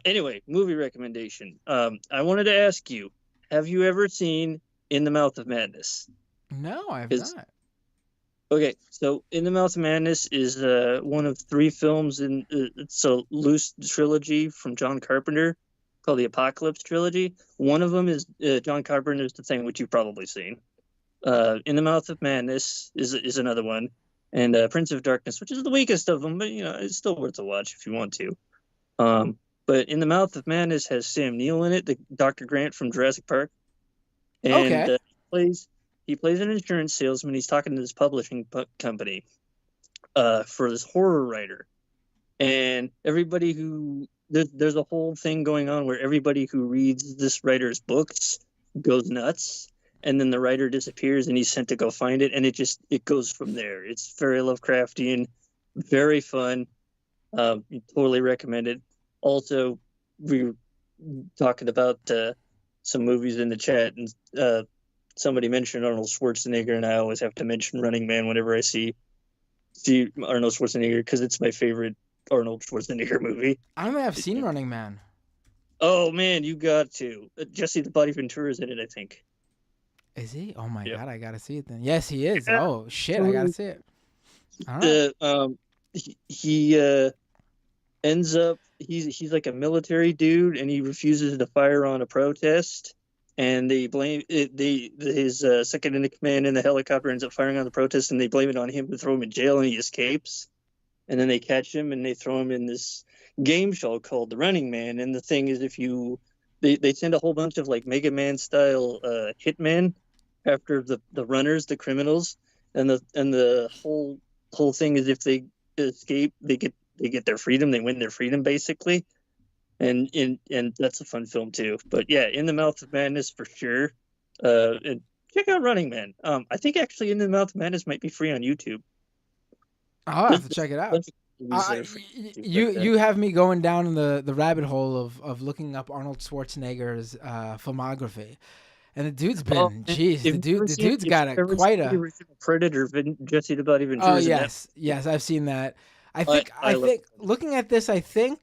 anyway, movie recommendation. I wanted to ask you, have you ever seen In the Mouth of Madness? No, I have not. Okay, so In the Mouth of Madness is one of 3 films in it's a loose trilogy from John Carpenter called the Apocalypse Trilogy. One of them is John Carpenter's The Thing, which you've probably seen. In the Mouth of Madness is another one, and Prince of Darkness, which is the weakest of them, but it's still worth a watch if you want to. But In the Mouth of Madness has Sam Neill in it, the Dr. Grant from Jurassic Park, and he plays an insurance salesman. He's talking to this publishing company for this horror writer, and everybody who there's a whole thing going on where everybody who reads this writer's books goes nuts. And then the writer disappears, and he's sent to go find it, and it goes from there. It's very Lovecraftian, very fun. Totally recommend it. Also, we were talking about some movies in the chat, and somebody mentioned Arnold Schwarzenegger, and I always have to mention Running Man whenever I see Arnold Schwarzenegger because it's my favorite Arnold Schwarzenegger movie. I don't think I've seen Running Man. Oh man, you got to. Jesse the Body Ventura is in it, I think. Is he? Oh my Yep. God, I gotta see it then. Yes, he is. Yeah. Oh shit, I gotta see it. All right. He ends up he's like a military dude, and he refuses to fire on a protest, and they blame it. His second in command in the helicopter ends up firing on the protest, and they blame it on him to throw him in jail, and he escapes. And then they catch him and they throw him in this game show called The Running Man. And the thing is, they send a whole bunch of like Mega Man style hitmen after the runners, the criminals, and the whole thing is if they escape, they get their freedom, they win their freedom basically. And that's a fun film too. But yeah, In the Mouth of Madness for sure. And check out Running Man. I think actually In the Mouth of Madness might be free on YouTube. I'll have to check it out. You have me going down in the rabbit hole of looking up Arnold Schwarzenegger's filmography, and the dude's been the dude's got quite a original Predator. Jesse the Body Ventura. Oh yes, I've seen that. I think looking at this, I think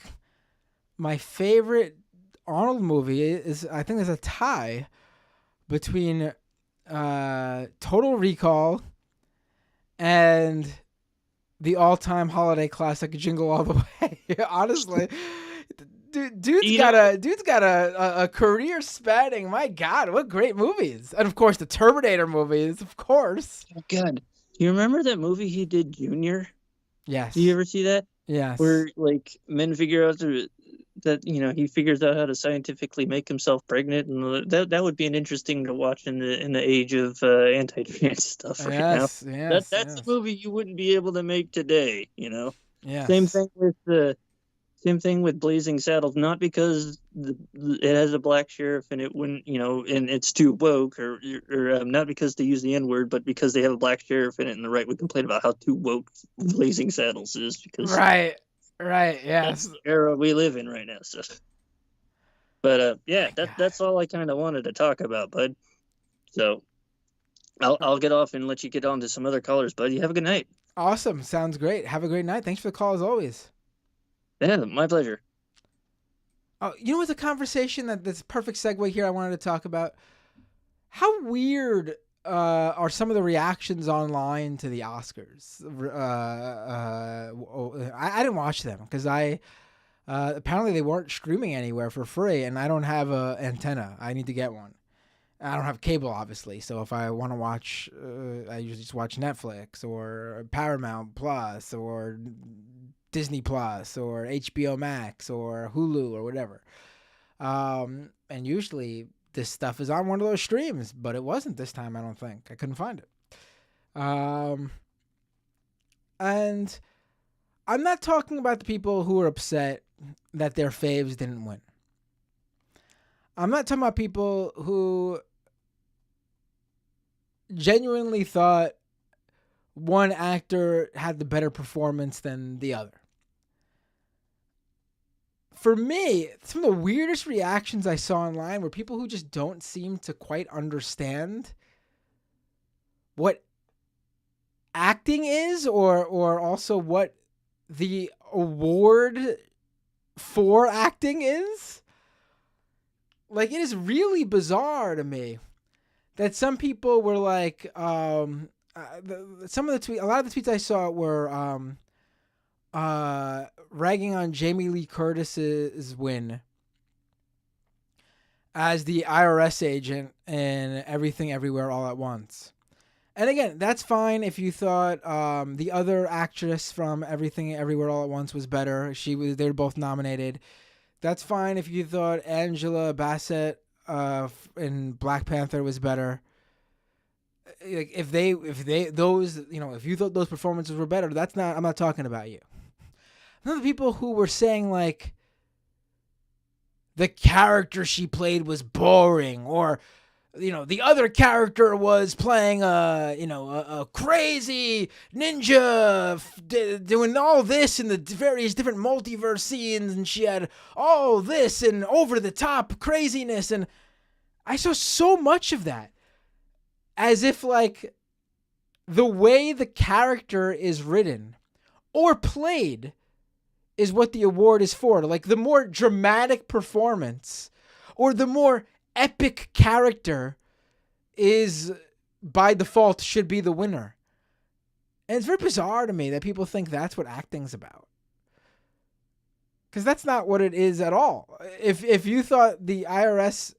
my favorite Arnold movie is, I think there's a tie between Total Recall and the all-time holiday classic Jingle All the Way. Honestly, dude's got a career spanning. My God, what great movies! And of course, the Terminator movies, of course. Oh God, you remember that movie he did, Junior? Yes. Do you ever see that? Yes. Where like men figure out that he figures out how to scientifically make himself pregnant, and that would be an interesting to watch in the age of anti-trans stuff right now. That's a movie you wouldn't be able to make today, Yeah. Same thing with Blazing Saddles, not because it has a black sheriff and it wouldn't, and it's too woke, or not because they use the N-word, but because they have a black sheriff in it, and the right would complain about how too woke Blazing Saddles is because Right, yes. That's the era we live in right now. So, but that's all I kind of wanted to talk about, bud. So, I'll get off and let you get on to some other callers, bud. You have a good night. Awesome, sounds great. Have a great night. Thanks for the call as always. Yeah, my pleasure. Oh, it's a conversation that's a perfect segue here. I wanted to talk about how weird are some of the reactions online to the Oscars. I didn't watch them because apparently they weren't streaming anywhere for free, and I don't have a antenna. I need to get one. I don't have cable, obviously, so if I want to watch, I usually just watch Netflix or Paramount Plus or Disney Plus or HBO Max or Hulu or whatever. And usually this stuff is on one of those streams, but it wasn't this time, I don't think. I couldn't find it. And I'm not talking about the people who are upset that their faves didn't win. I'm not talking about people who genuinely thought one actor had the better performance than the other. For me, some of the weirdest reactions I saw online were people who just don't seem to quite understand what acting is, or also what the award for acting is. Like, it is really bizarre to me that some people were like, a lot of the tweets I saw were ragging on Jamie Lee Curtis's win as the IRS agent in Everything Everywhere All at Once. And again, that's fine if you thought the other actress from Everything Everywhere All at Once was better. They were both nominated. That's fine if you thought Angela Bassett in Black Panther was better. Like, if you thought those performances were better, I'm not talking about you. None of the people who were saying like the character she played was boring, or the other character was playing a crazy ninja doing all this in the various different multiverse scenes, and she had all this and over the top craziness, and I saw so much of that, as if like the way the character is written or played is what the award is for. Like the more dramatic performance or the more epic character is by default should be the winner. And it's very bizarre to me that people think that's what acting's about. Because that's not what it is at all. If you thought the IRS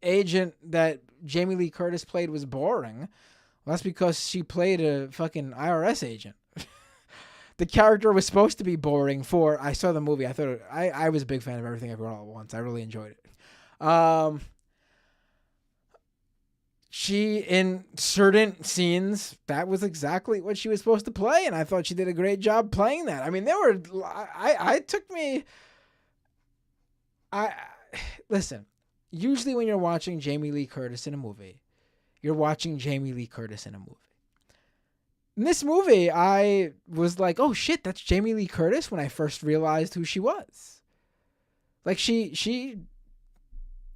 agent that Jamie Lee Curtis played was boring, well, that's because she played a fucking IRS agent. The character was supposed to be boring I saw the movie. I was a big fan of Everything Everywhere All at Once. I really enjoyed it. She, in certain scenes, that was exactly what she was supposed to play, and I thought she did a great job playing that. I mean, listen, usually when you're watching Jamie Lee Curtis in a movie, you're watching Jamie Lee Curtis in a movie. In this movie, I was like, oh shit, that's Jamie Lee Curtis when I first realized who she was. Like, she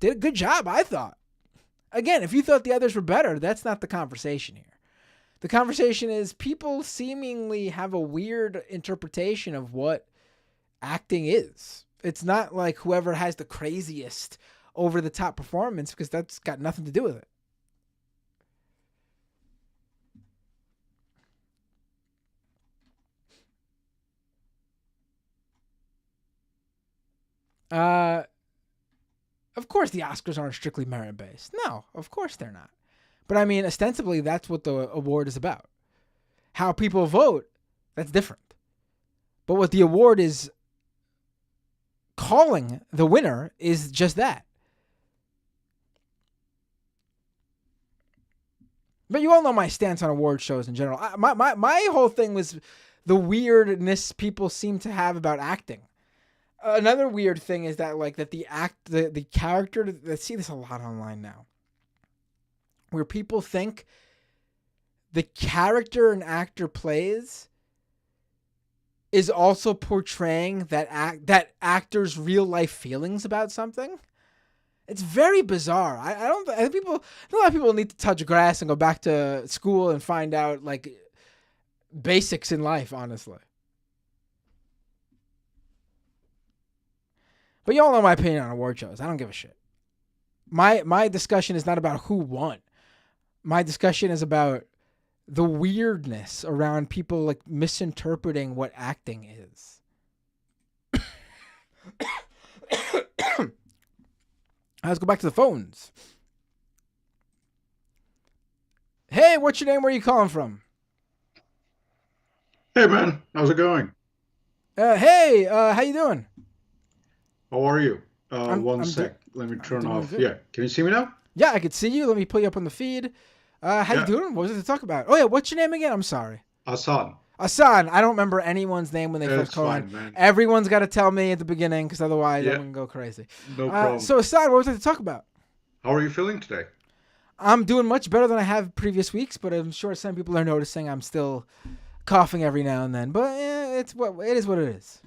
did a good job, I thought. Again, if you thought the others were better, that's not the conversation here. The conversation is people seemingly have a weird interpretation of what acting is. It's not like whoever has the craziest over-the-top performance, because that's got nothing to do with it. Of course the Oscars aren't strictly merit-based. No, of course they're not. But I mean, ostensibly, that's what the award is about. How people vote, that's different. But what the award is calling the winner is just that. But you all know my stance on award shows in general. My whole thing was the weirdness people seem to have about acting. Another weird thing is that the character, I see this a lot online now, where people think the character an actor plays is also portraying that actor's real life feelings about something. It's very bizarre. I think a lot of people need to touch grass and go back to school and find out like basics in life, honestly. But y'all know my opinion on award shows. I don't give a shit. My discussion is not about who won. My discussion is about the weirdness around people like misinterpreting what acting is. Let's go back to the phones. Hey, what's your name? Where are you calling from? Hey, man. How's it going? Hey, how you doing? How are you? One I'm sec. Let me turn off. good. Yeah. Can you see me now? Yeah, I could see you. Let me pull you up on the feed. How you doing? What was it to talk about? Oh, yeah. What's your name again? I'm sorry. Hassan. Hassan. I don't remember anyone's name when they first call in. Man. Everyone's got to tell me at the beginning, because otherwise I'm going to go crazy. No problem. So, Hassan, what was it to talk about? How are you feeling today? I'm doing much better than I have previous weeks, but I'm sure some people are noticing I'm still coughing every now and then. But it is what it is.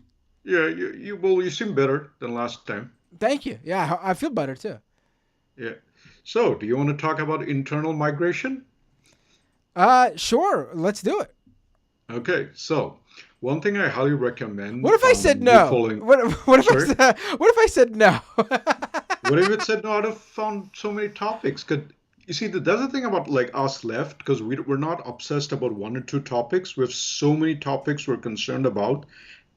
Yeah, you seem better than last time. Thank you. Yeah, I feel better too. Yeah. So, do you want to talk about internal migration? Sure. Let's do it. Okay. So, one thing I highly recommend. What if I said no? What if I said no? What if it said no? I'd have found so many topics. You see, that's the thing about like us left, because we're not obsessed about one or two topics. We have so many topics we're concerned about.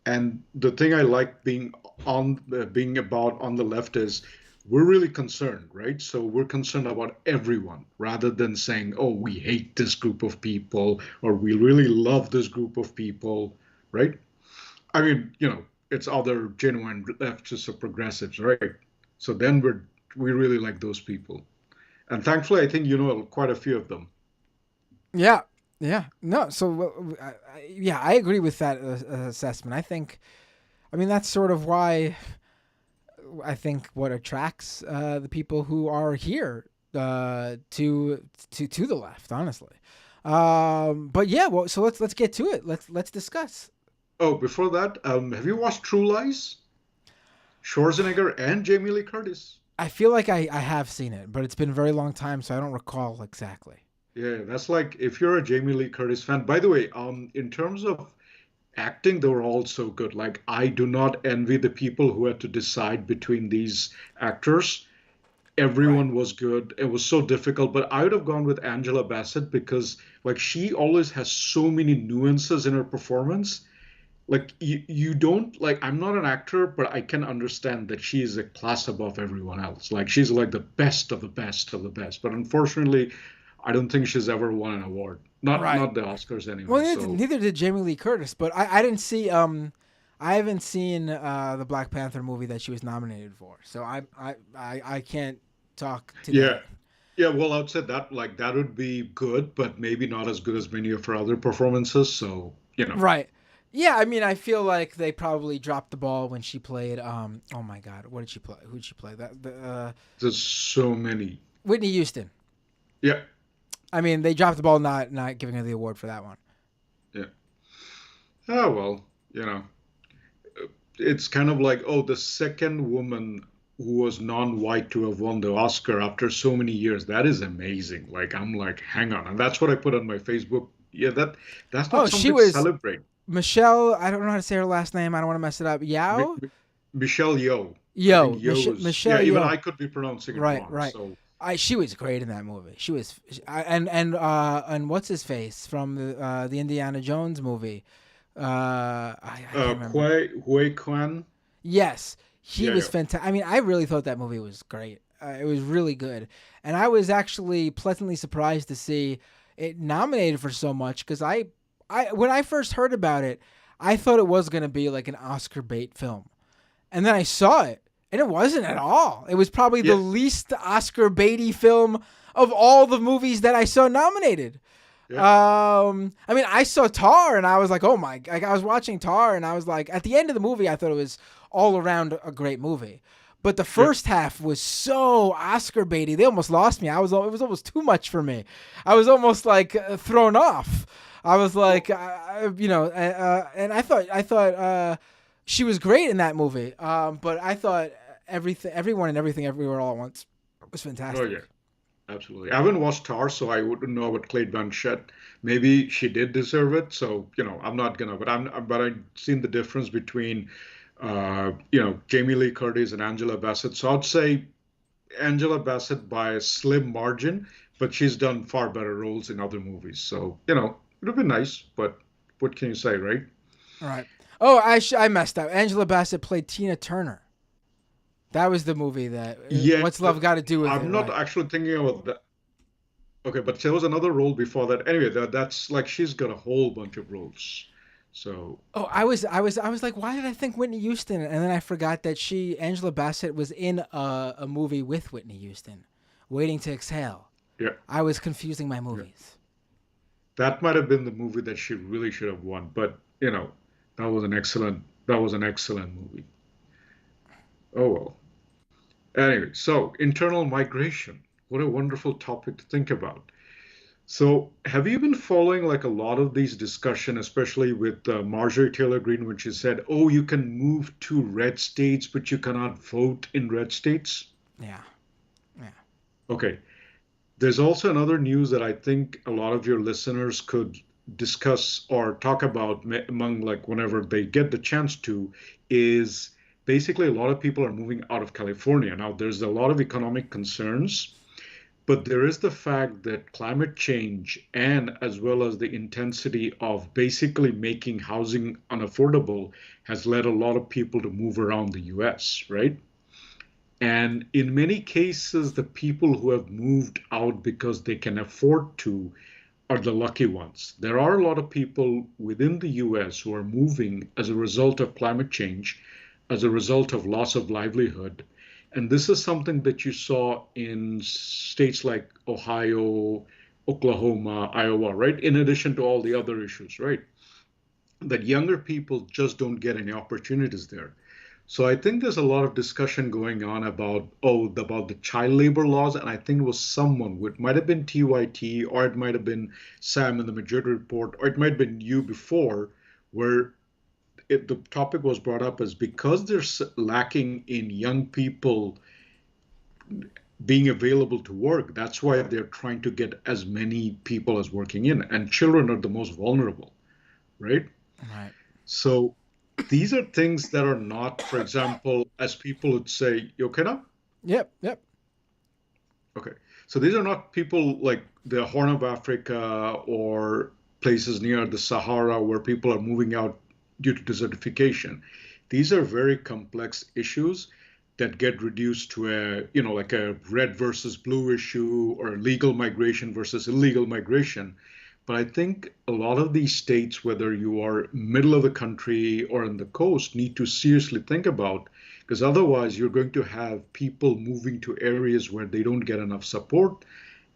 And the thing I like being about on the left is we're really concerned, right? So we're concerned about everyone rather than saying, oh, we hate this group of people or we really love this group of people, right? I mean, it's other genuine leftists or progressives, right? So then we really like those people. And thankfully, I think you know quite a few of them. Yeah. Yeah. No. So, I agree with that assessment. I mean, that's sort of why I think what attracts the people who are here to the left, honestly. But yeah, well, so let's get to it. Let's discuss. Oh, before that, have you watched True Lies? Schwarzenegger and Jamie Lee Curtis. I feel like I have seen it, but it's been a very long time, so I don't recall exactly. Yeah, that's like if you're a Jamie Lee Curtis fan. By the way, in terms of acting, they were all so good. Like, I do not envy the people who had to decide between these actors. Everyone was good. It was so difficult, but I would have gone with Angela Bassett because, like, she always has so many nuances in her performance. Like, you don't, like, I'm not an actor, but I can understand that she is a class above everyone else. Like, she's like the best of the best of the best. But unfortunately, I don't think she's ever won an award. Not the Oscars anyway. Well, neither did Jamie Lee Curtis, but I didn't see I haven't seen the Black Panther movie that she was nominated for, so I can't talk to that. Yeah, well, I'd say that, like, that would be good, but maybe not as good as many of her other performances. So, you know. Right. Yeah, I mean, I feel like they probably dropped the ball when she played. Oh my God, what did she play? Who did she play? There's so many. Whitney Houston. Yeah. I mean, they dropped the ball not giving her the award for that one. Yeah. Oh, well, you know, it's kind of like, oh, the second woman who was non-white to have won the Oscar after so many years. That is amazing. Like, I'm like, hang on. And that's what I put on my Facebook. Yeah, that's not something to celebrate. Michelle, I don't know how to say her last name. I don't want to mess it up. Yao? Michelle Yeoh. Michelle yeah, Yeoh. Even I could be pronouncing it wrong. Right. So. She was great in that movie. She was, and what's his face from the Indiana Jones movie? I can't remember. Hui Kwan. Yes, he was fantastic. I mean, I really thought that movie was great. It was really good, and I was actually pleasantly surprised to see it nominated for so much because I when I first heard about it, I thought it was going to be like an Oscar bait film, and then I saw it. And it wasn't at all. It was probably the least Oscar baity film of all the movies that I saw nominated. Yeah. I mean, I saw Tar, and I was like, oh my! Like, I was watching Tar, and I was like, at the end of the movie, I thought it was all around a great movie. But the first half was so Oscar baity; they almost lost me. It was almost too much for me. I was almost like thrown off. I was like, and I thought she was great in that movie. But I thought everyone and everything everywhere all at once was fantastic. Oh yeah, absolutely. I haven't watched Tar, so I wouldn't know about Cate Blanchett. Maybe she did deserve it, so I'm not gonna. But I've seen the difference between, Jamie Lee Curtis and Angela Bassett. So I'd say Angela Bassett by a slim margin, but she's done far better roles in other movies. So it would have been nice, but what can you say, right? All right. Oh, I messed up. Angela Bassett played Tina Turner. That was the movie that. Yeah, What's Love Got to Do with It? I'm not actually thinking about that. Okay, but there was another role before that. Anyway, that's like she's got a whole bunch of roles. So. Oh, I was like, why did I think Whitney Houston? And then I forgot that Angela Bassett was in a movie with Whitney Houston, Waiting to Exhale. Yeah. I was confusing my movies. Yeah. That might have been the movie that she really should have won, but that was an excellent movie. Oh well. Anyway, so internal migration. What a wonderful topic to think about. So have you been following like a lot of these discussion, especially with Marjorie Taylor Greene when she said, oh, you can move to red states, but you cannot vote in red states? Yeah. Okay. There's also another news that I think a lot of your listeners could discuss or talk about among like whenever they get the chance to is basically a lot of people are moving out of California. Now, there's a lot of economic concerns, but there is the fact that climate change and as well as the intensity of basically making housing unaffordable has led a lot of people to move around the US, right? And in many cases, the people who have moved out because they can afford to are the lucky ones. There are a lot of people within the US who are moving as a result of climate change, as a result of loss of livelihood. And this is something that you saw in states like Ohio, Oklahoma, Iowa, right? In addition to all the other issues, right? That younger people just don't get any opportunities there. So I think there's a lot of discussion going on about the child labor laws, and I think it was someone, it might have been TYT, or it might have been Sam in the majority report, or it might have been you before, where the topic was brought up as because they're lacking in young people being available to work. That's why they're trying to get as many people as working in, and children are the most vulnerable, right? Right. So these are things that are not, for example, as people would say, you okay now? Yep. Yep. Okay. So these are not people like the Horn of Africa or places near the Sahara where people are moving out due to desertification. These are very complex issues that get reduced to like a red versus blue issue or legal migration versus illegal migration. But I think a lot of these states, whether you are middle of the country or on the coast, need to seriously think about, because otherwise you're going to have people moving to areas where they don't get enough support.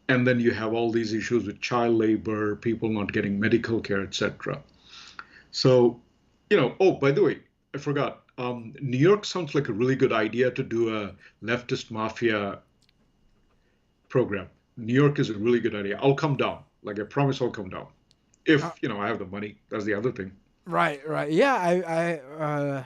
And then you have all these issues with child labor, people not getting medical care, etc. So, by the way, I forgot. New York sounds like a really good idea to do a leftist mafia program. New York is a really good idea. I'll come down. Like I promise I'll come down. If, I have the money. That's the other thing. Right. Yeah,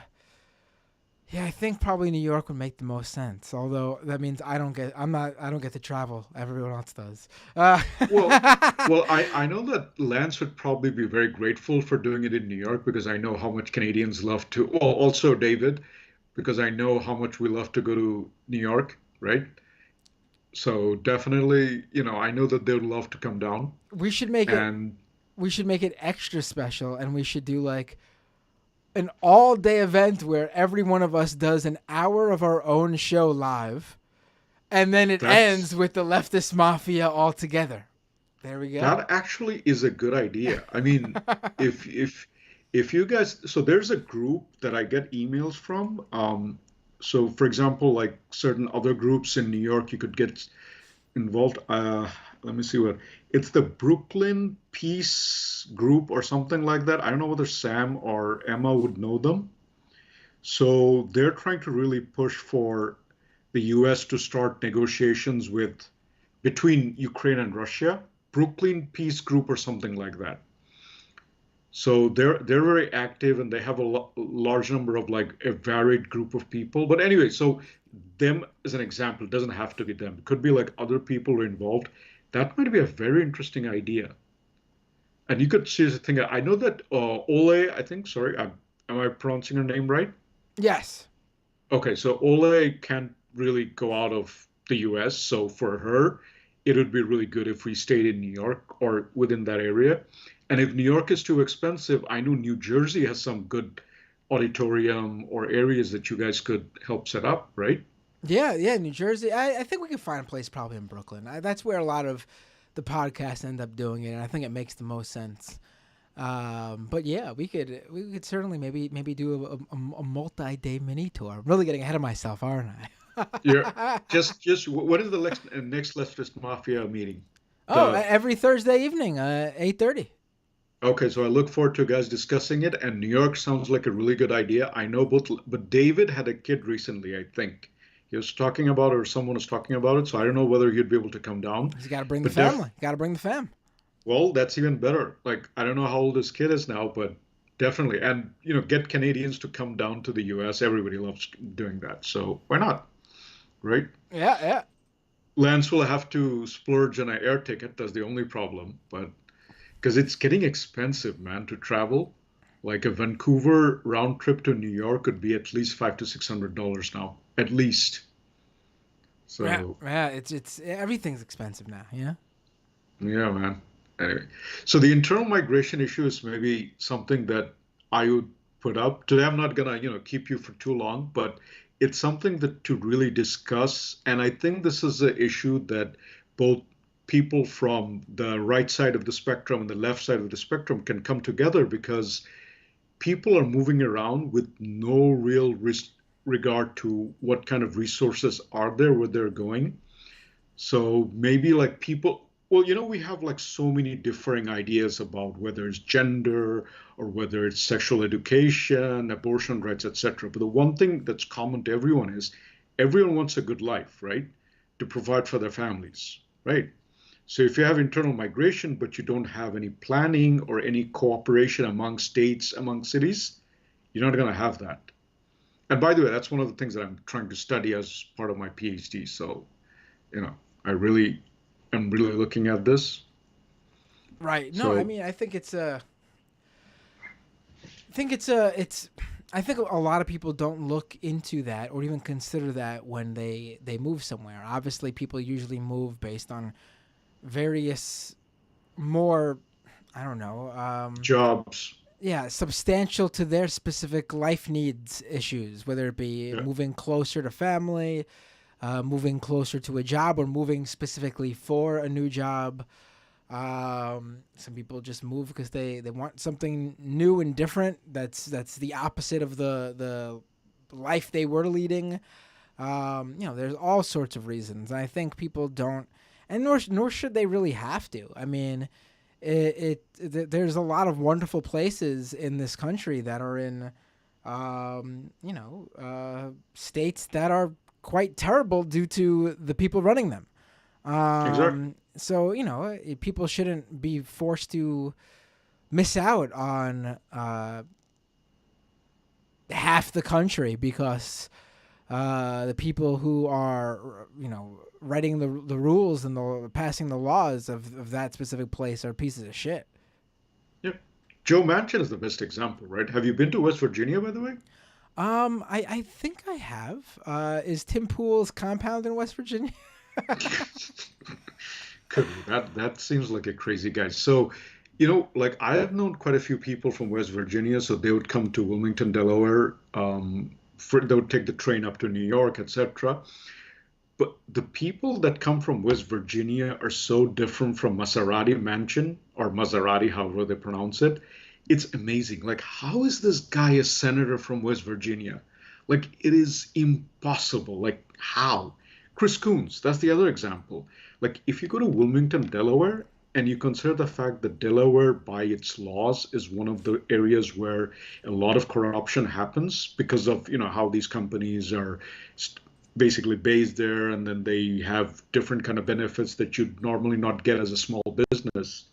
I think probably New York would make the most sense. Although that means I don't get to travel. Everyone else does. Well, I know that Lance would probably be very grateful for doing it in New York because I know how much Canadians love to. Well, also David, because I know how much we love to go to New York, right? So definitely, I know that they would love to come down. We should make it extra special, and we should do like an all-day event where every one of us does an hour of our own show live, and then it ends with the leftist mafia all together. There we go. That actually is a good idea. I mean, if you guys, so there's a group that I get emails from. So for example, like certain other groups in New York, you could get involved. Let me see it's the Brooklyn Peace Group or something like that. I don't know whether Sam or Emma would know them. So they're trying to really push for the US to start negotiations between Ukraine and Russia, Brooklyn Peace Group or something like that. So they're very active, and they have a large number of like a varied group of people. But anyway, so them as an example, it doesn't have to be them. It could be like other people are involved. That might be a very interesting idea. And you could seriously think, I know that Ole, I think, sorry, am I pronouncing her name right? Yes. Okay, so Ole can't really go out of the US. So for her, it would be really good if we stayed in New York or within that area. And if New York is too expensive, I know New Jersey has some good auditorium or areas that you guys could help set up, right? Yeah, New Jersey. I think we could find a place probably in Brooklyn. That's where a lot of the podcasts end up doing it, and I think it makes the most sense. But yeah, we could certainly maybe do a multi-day mini tour. I'm really getting ahead of myself, aren't I? Yeah. Just what is the next leftist mafia meeting? Every Thursday evening, 8:30. Okay, so I look forward to guys discussing it. And New York sounds like a really good idea. I know but David had a kid recently, I think. He was talking about it, or someone was talking about it. So I don't know whether he'd be able to come down. He's got to bring the family. Got to bring the fam. Well, that's even better. Like, I don't know how old this kid is now, but definitely. And, get Canadians to come down to the US. Everybody loves doing that. So why not? Right? Yeah. Lance will have to splurge on an air ticket. That's the only problem. But because it's getting expensive, man, to travel. Like a Vancouver round trip to New York could be at least $500 to $600 now, at least. So yeah, it's everything's expensive now. Yeah. Yeah, man. Anyway, so the internal migration issue is maybe something that I would put up today. I'm not gonna keep you for too long, but it's something that to really discuss. And I think this is an issue that both people from the right side of the spectrum and the left side of the spectrum can come together, because people are moving around with no real regard to what kind of resources are there, where they're going. So maybe like people, Well, we have like so many differing ideas about whether it's gender or whether it's sexual education, abortion rights, etc. But the one thing that's common to everyone is everyone wants a good life, right? To provide for their families, right? So if you have internal migration, but you don't have any planning or any cooperation among states, among cities, you're not going to have that. And by the way, that's one of the things that I'm trying to study as part of my PhD. So, I really am really looking at this. Right. No, So, I mean, I think it's I think a lot of people don't look into that or even consider that when they move somewhere. Obviously, people usually move based on various more, I don't know, jobs. yeah, substantial to their specific life needs issues, whether it be Yeah. moving closer to family, moving closer to a job, or moving specifically for a new job. Some people just move because they want something new and different. That's the opposite of the life they were leading. There's all sorts of reasons. I think people don't, and nor should they really have to. I mean, there's a lot of wonderful places in this country that are in, states that are quite terrible due to the people running them. Exactly. So, people shouldn't be forced to miss out on half the country because the people who are, writing the rules and passing the laws of that specific place are pieces of shit. Yeah. Joe Manchin is the best example, right? Have you been to West Virginia, by the way? I think I have. Is Tim Pool's compound in West Virginia? Could be. That seems like a crazy guy. So, like I have known quite a few people from West Virginia, so they would come to Wilmington, Delaware. They would take the train up to New York, etc. But the people that come from West Virginia are so different from Maserati Mansion or Maserati, however they pronounce it. It's amazing. Like, how is this guy a senator from West Virginia? Like, it is impossible. Like, how? Chris Coons, that's the other example. Like, if you go to Wilmington, Delaware, and you consider the fact that Delaware, by its laws, is one of the areas where a lot of corruption happens because of, how these companies are basically based there, and then they have different kind of benefits that you'd normally not get as a small business.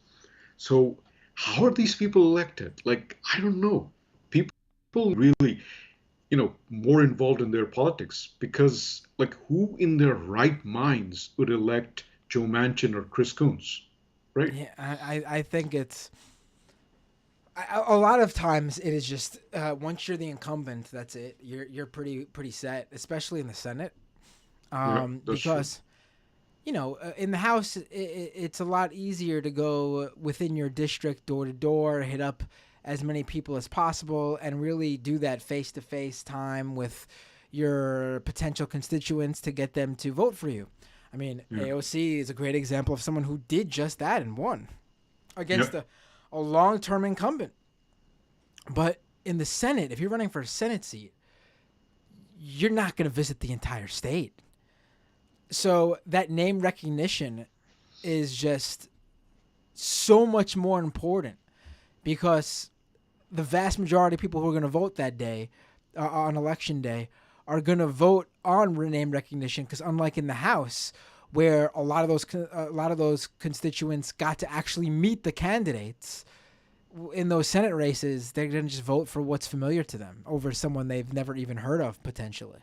So how are these people elected? Like, I don't know. People really, more involved in their politics because, like, who in their right minds would elect Joe Manchin or Chris Coons, right? Yeah, I think it's a lot of times it is just once you're the incumbent, that's it. You're pretty set, especially in the Senate, That's true. because in the House it's a lot easier to go within your district door to door, hit up as many people as possible, and really do that face-to-face time with your potential constituents to get them to vote for you. I mean, Yeah. AOC is a great example of someone who did just that and won against Yep. a long-term incumbent. But in the Senate, if you're running for a Senate seat, you're not going to visit the entire state. So that name recognition is just so much more important because the vast majority of people who are going to vote that day, on election day, are going to vote on name recognition because unlike in the House, where a lot of those constituents got to actually meet the candidates in those Senate races, they're going to just vote for what's familiar to them over someone they've never even heard of potentially.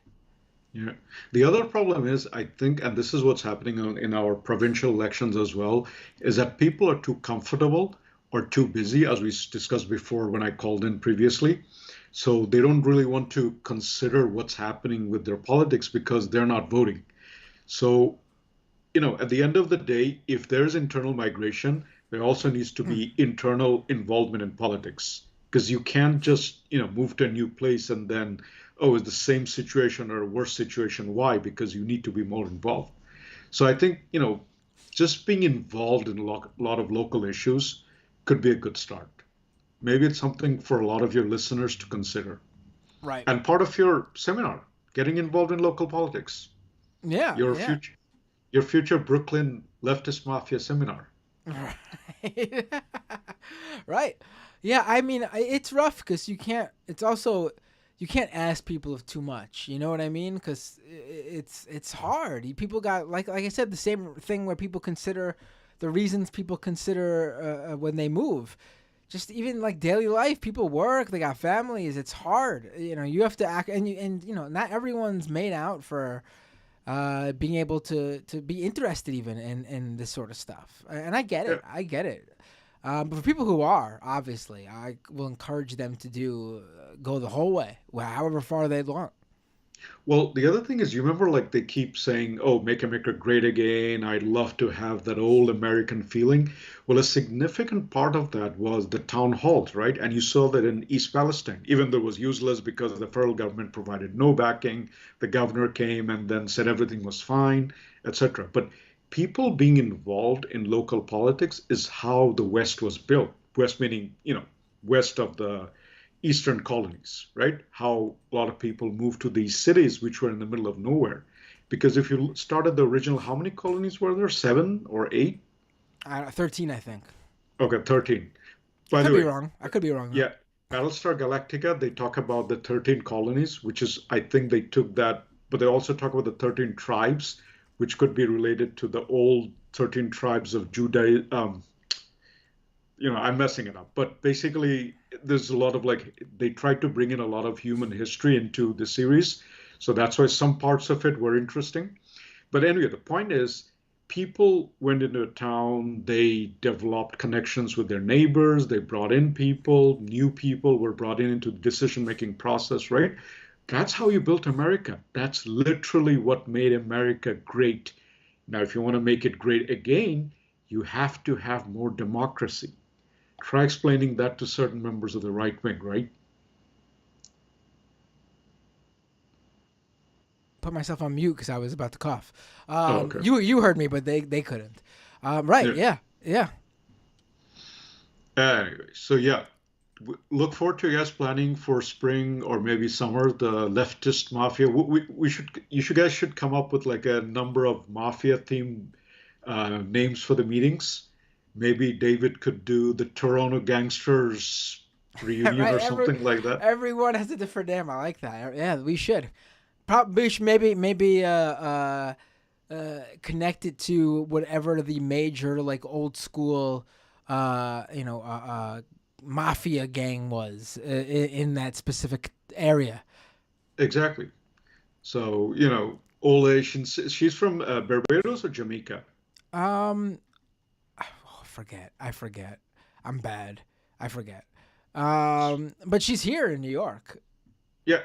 Yeah. The other problem is, I think, and this is what's happening in our provincial elections as well, is that people are too comfortable or too busy, as we discussed before when I called in previously. So they don't really want to consider what's happening with their politics because they're not voting. So, at the end of the day, if there's internal migration, there also needs to be internal involvement in politics because you can't just, move to a new place and then, oh, it's the same situation or a worse situation. Why? Because you need to be more involved. So I think, just being involved in a lot of local issues could be a good start. Maybe it's something for a lot of your listeners to consider. Right. And part of your seminar, getting involved in local politics. Yeah. Your yeah. future. your future Brooklyn leftist mafia seminar. Right. Right. Yeah, I mean, it's rough because you can't. It's also you can't ask people of too much. You know what I mean? Because it's hard. People got like I said, the same thing where people consider the reasons people consider when they move. Just even like daily life, people work, they got families. It's hard. You have to act, and not everyone's made out for being able to be interested even in this sort of stuff. And I get it. I get it. But for people who are, obviously, I will encourage them to go the whole way, however far they want. Well, the other thing is, you remember, like they keep saying, "Oh, make America great again." I'd love to have that old American feeling. Well, a significant part of that was the town halls, right? And you saw that in East Palestine, even though it was useless because the federal government provided no backing. The governor came and then said everything was fine, etc. But people being involved in local politics is how the West was built. West meaning, west of the Eastern colonies, right? How a lot of people moved to these cities, which were in the middle of nowhere. Because if you started the original, how many colonies were there? 7 or 8? 13, I think. Okay, 13. By I the could way, be wrong. I could be wrong. Yeah, Battlestar Galactica, they talk about the 13 colonies, which is, I think they took that, but they also talk about the 13 tribes, which could be related to the old 13 tribes of Judah. I'm messing it up, but basically there's a lot of they tried to bring in a lot of human history into the series. So that's why some parts of it were interesting. But anyway, the point is people went into a town, they developed connections with their neighbors, they brought in people, new people were brought in into the decision-making process, right? That's how you built America. That's literally what made America great. Now, if you want to make it great again, you have to have more democracy. Try explaining that to certain members of the right wing, right? Put myself on mute because I was about to cough. Okay. You heard me, but they couldn't. Right? Yeah. Anyway, so yeah, look forward to you guys planning for spring or maybe summer the leftist mafia. You guys should come up with like a number of mafia themed names for the meetings. Maybe David could do the Toronto Gangsters reunion Right, or something like that. Everyone has a different name. I like that. Yeah, we should. Probably maybe connect it to whatever the major like old school mafia gang was in that specific area. Exactly. So, old Asian, she's from Barbados or Jamaica? I forget. I'm bad. I forget. But she's here in New York. Yeah,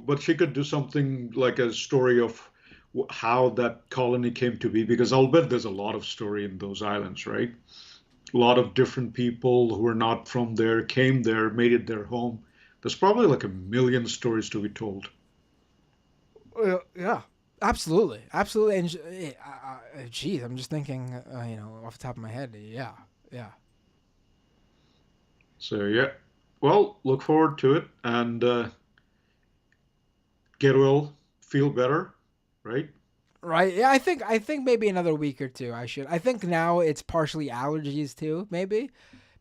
but she could do something like a story of how that colony came to be, because I'll bet there's a lot of story in those islands, right? A lot of different people who are not from there came there, made it their home. There's probably like a million stories to be told. Yeah, absolutely. And geez, I'm just thinking, off the top of my head. Yeah. So yeah, well, look forward to it and get well, feel better, right? Right. Yeah, I think maybe another week or two. I think now it's partially allergies too. Maybe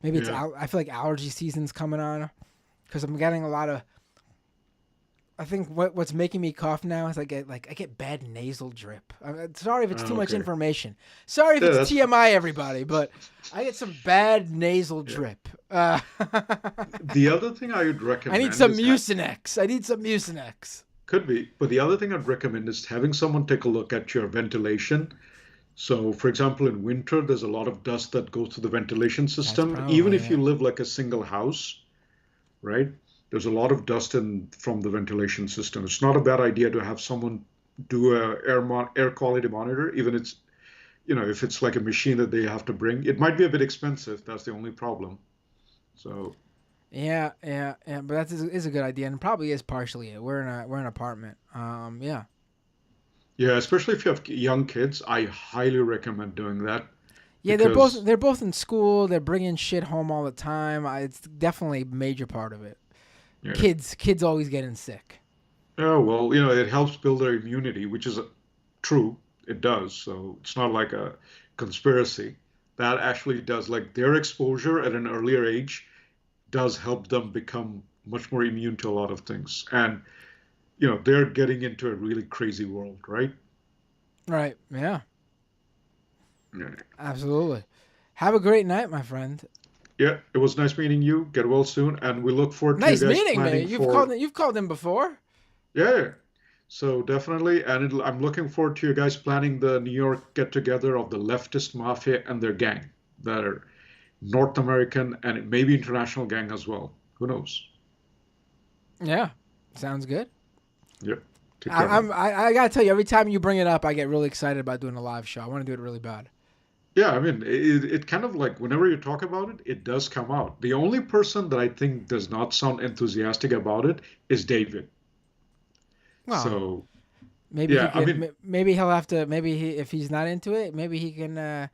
it's. Yeah. I feel like allergy season's coming on because I'm getting a lot of. I think what's making me cough now is I get bad nasal drip. I'm sorry if it's too much Okay. information. Sorry if it's TMI, everybody, but I get some bad nasal drip. The other thing I would recommend. I need some Mucinex. Could be, but the other thing I'd recommend is having someone take a look at your ventilation. So, for example, in winter, there's a lot of dust that goes through the ventilation system. probably, Even if yeah. you live like a single house, right? There's a lot of dust from the ventilation system. It's not a bad idea to have someone do a air quality monitor, even if it's like a machine that they have to bring. It might be a bit expensive. That's the only problem. So. Yeah, but that is a good idea, and probably is partially it. We're in an apartment. Yeah. Yeah, especially if you have young kids, I highly recommend doing that. Yeah, because- they're both in school. They're bringing shit home all the time. It's definitely a major part of it. Yeah. Kids always getting sick. Oh, well, it helps build their immunity, which is true. it does. So it's not like a conspiracy. That actually does, like their exposure at an earlier age does help them become much more immune to a lot of things. And, they're getting into a really crazy world, right? Right. Yeah. Yeah. Absolutely. Have a great night, my friend. Yeah, it was nice meeting you. Get well soon, and we look forward to you Nice guys meeting me. planning You've for. called in before. Yeah, so definitely, and I'm looking forward to you guys planning the New York get together of the leftist mafia and their gang, their North American and maybe international gang as well. Who knows? Yeah. Sounds good. Yep. Take care, man. I gotta tell you, every time you bring it up, I get really excited about doing a live show. I want to do it really bad. Yeah, I mean, it kind of like whenever you talk about it, it does come out. The only person that I think does not sound enthusiastic about it is David. Well, So, maybe yeah, he I can. mean, Maybe he'll have to. If he's not into it, maybe he can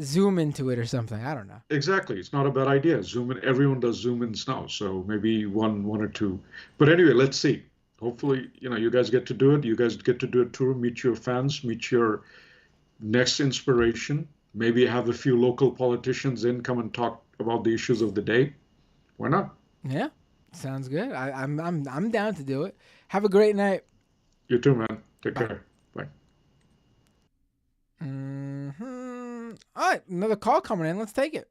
zoom into it or something. I don't know. exactly. It's not a bad idea. Zoom in. Everyone does zoom ins now, so maybe one or two. But anyway, let's see. Hopefully, you guys get to do it. You guys get to do it too. Meet your fans. Meet your next inspiration. Maybe have a few local politicians in, come and talk about the issues of the day. Why not? Yeah, sounds good. I'm down to do it. Have a great night. You too, man. Take Bye. care. Bye. All right, another call coming in. Let's take it.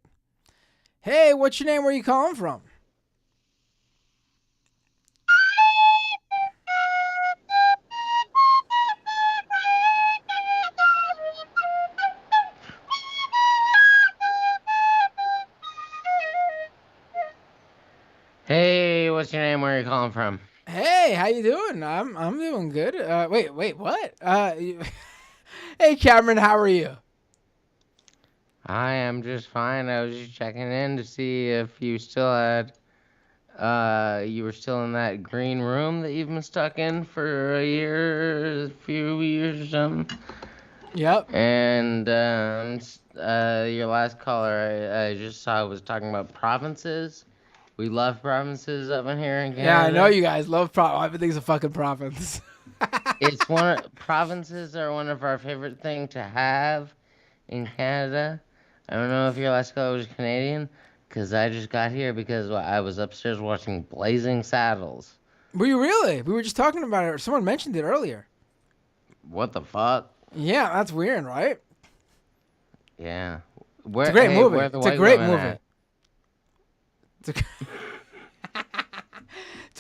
Hey, what's your name? Where you calling from? Hey, what's your name? Where are you calling from? Hey, how you doing? I'm doing good. Wait, what? Hey, Cameron, how are you? I am just fine. I was just checking in to see if you still had, you were still in that green room that you've been stuck in for a few years or something. Yep. And your last caller, I just saw was talking about provinces. We love provinces up in here in Canada. Yeah, I know you guys love everything's a fucking province. Provinces are one of our favorite thing to have in Canada. I don't know if your last caller was Canadian, because I just got here because I was upstairs watching Blazing Saddles. Were you really? We were just talking about it. Someone mentioned it earlier. What the fuck? Yeah, that's weird, right? Yeah. It's a great movie. It's a great movie. It's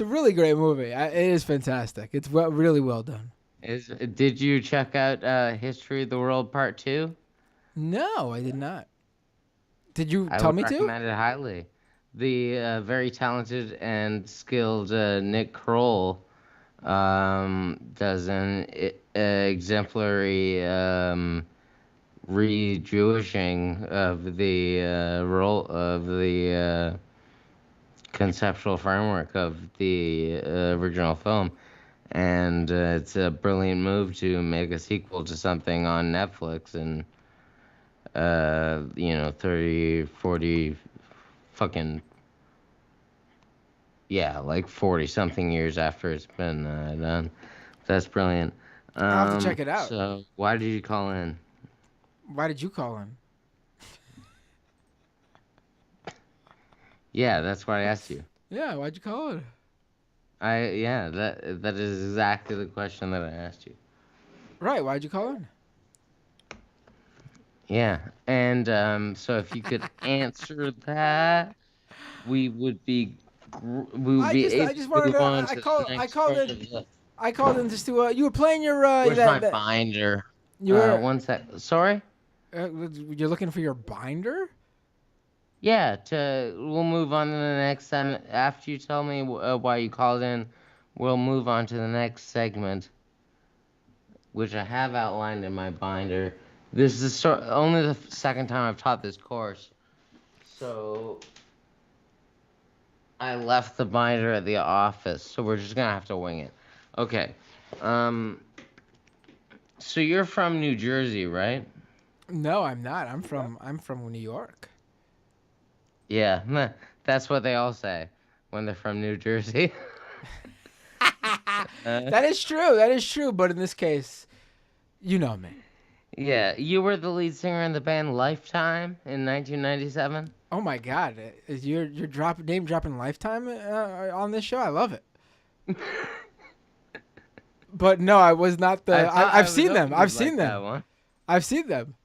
a really great movie. It is fantastic. It's really well done. Did you check out History of the World Part 2? No, I did not. Did you tell me to? I would recommend it highly. The very talented and skilled Nick Kroll does an exemplary re-Jewishing of the role of the conceptual framework of the original film, and it's a brilliant move to make a sequel to something on Netflix and 30, 40 fucking like 40 something years after it's been done. That's brilliant. I'll have to check it out. So why did you call in? Why did you call in? Yeah, that's what I asked you. Yeah, why'd you call it? That is exactly the question that I asked you. Right, why'd you call in? Yeah, and so if you could answer that, we would be able to move on to the next part of the... I called in just to you were playing your Where's my binder? You were one sec. Sorry? You're looking for your binder? Yeah, we'll move on to the next segment. After you tell me why you called in, we'll move on to the next segment, which I have outlined in my binder. This is only the second time I've taught this course, so I left the binder at the office, so we're just gonna have to wing it. Okay, so you're from New Jersey, right? No, I'm not. I'm from New York. Yeah, that's what they all say when they're from New Jersey. That is true. That is true. But in this case, you know me. Yeah, you were the lead singer in the band Lifetime in 1997. Oh my God, is you're name dropping Lifetime on this show? I love it. But no, I was not the. I've seen them. I've seen That them. one. I've seen them.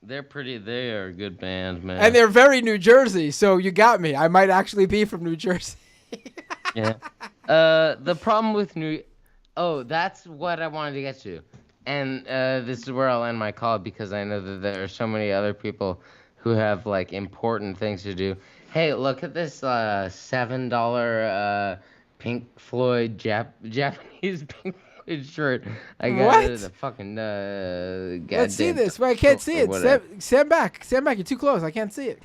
They are a good band, man. And they're very New Jersey, so you got me. I might actually be from New Jersey. Yeah. The problem with Oh, that's what I wanted to get to. And this is where I'll end my call because I know that there are so many other people who have like important things to do. Hey, look at this $7 Pink Floyd Japanese Pink Floyd shirt. I got What? it at the fucking Let's see goddamn this. But I can't see or it. whatever. Stand back. Stand back. You're too close. I can't see it.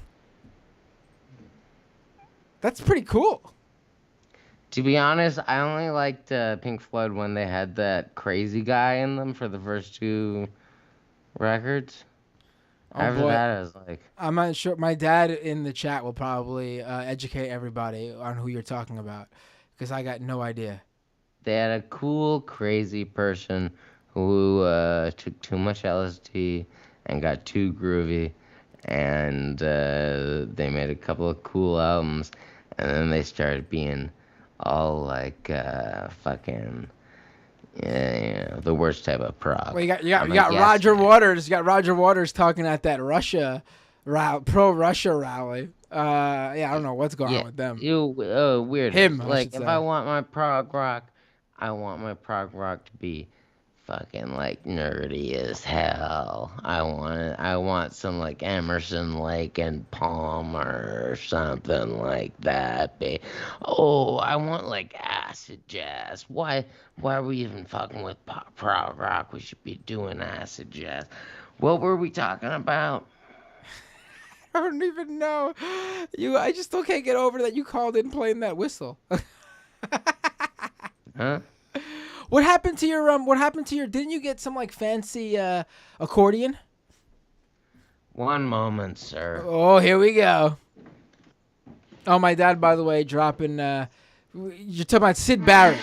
That's pretty cool. To be honest, I only liked Pink Floyd when they had that crazy guy in them for the first two records. Oh, After boy. that, I was like, I'm not sure. My dad in the chat will probably educate everybody on who you're talking about because I got no idea. they had a cool, crazy person who took too much LSD and got too groovy, and they made a couple of cool albums, and then they started being all like fucking, the worst type of prog. Well, you got I'm like, yes, Roger man. Waters. You got Roger Waters talking at that pro-Russia rally. Yeah, I don't know what's going on with them. Weird. Him, I Like, should if say. I want my prog rock, I want my prog rock to be fucking like nerdy as hell. I want some like Emerson, Lake and Palmer or something like that. Oh, I want like acid jazz. Why are we even fucking with prog rock? We should be doing acid jazz. What were we talking about? I don't even know. I just still can't get over that you called in playing that whistle. Huh? What happened to your didn't you get some like fancy accordion? One moment, sir. Oh, here we go. Oh, my dad, by the way, dropping you're talking about Syd Barrett.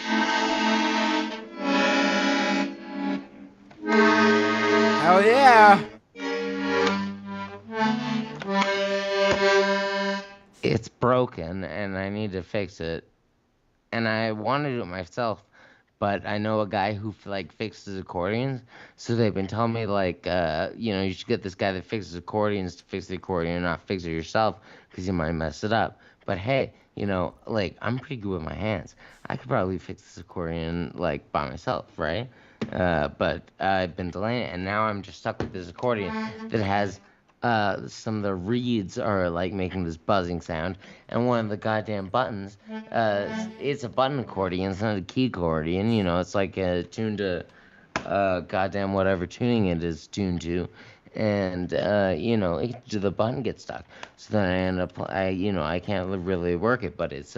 Hell yeah. It's broken and I need to fix it. And I want to do it myself, but I know a guy who like fixes accordions. So they've been telling me like, you should get this guy that fixes accordions to fix the accordion and not fix it yourself because you might mess it up. But hey, like I'm pretty good with my hands. I could probably fix this accordion like by myself, right? But I've been delaying it, and now I'm just stuck with this accordion that has some of the reeds are like making this buzzing sound, and one of the goddamn buttons, it's a button accordion, it's not a key accordion, it's like tuned to goddamn whatever tuning it is tuned to, and the button gets stuck, so then I end up, I can't really work it, but it's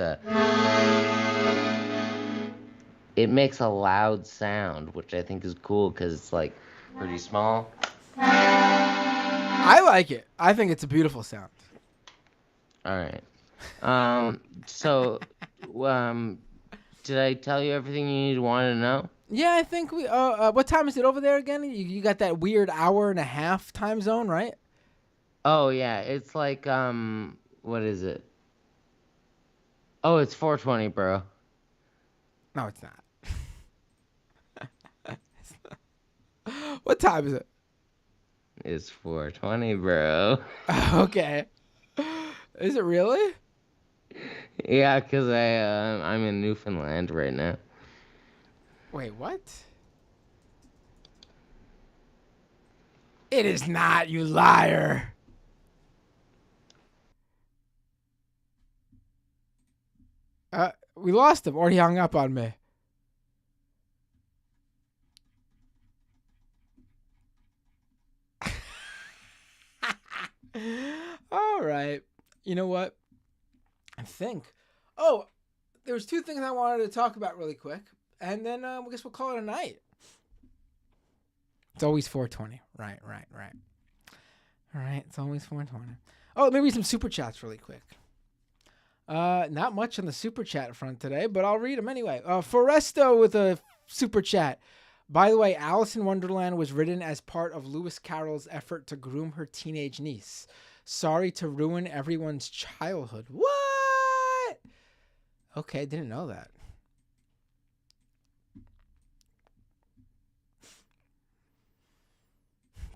it makes a loud sound, which I think is cool because it's like pretty small. I like it. I think it's a beautiful sound. All right. So, did I tell you everything you wanted to know? Yeah, I think we. What time is it over there again? You got that weird hour and a half time zone, right? Oh yeah, it's like what is it? Oh, it's 4:20, bro. No, it's not. What time is it? It's 4:20, bro. Okay. Is it really? Yeah, cause I'm in Newfoundland right now. Wait, what? It is not, you liar. We lost him, or he hung up on me. All right. You know what? I think. Oh, there was two things I wanted to talk about really quick, and then I guess we'll call it a night. It's always 4:20. Right. All right, it's always 4:20. Oh, let me read some super chats really quick. Not much on the super chat front today, but I'll read them anyway. Foresto with a super chat. By the way, Alice in Wonderland was written as part of Lewis Carroll's effort to groom her teenage niece. Sorry to ruin everyone's childhood. What? Okay, didn't know that.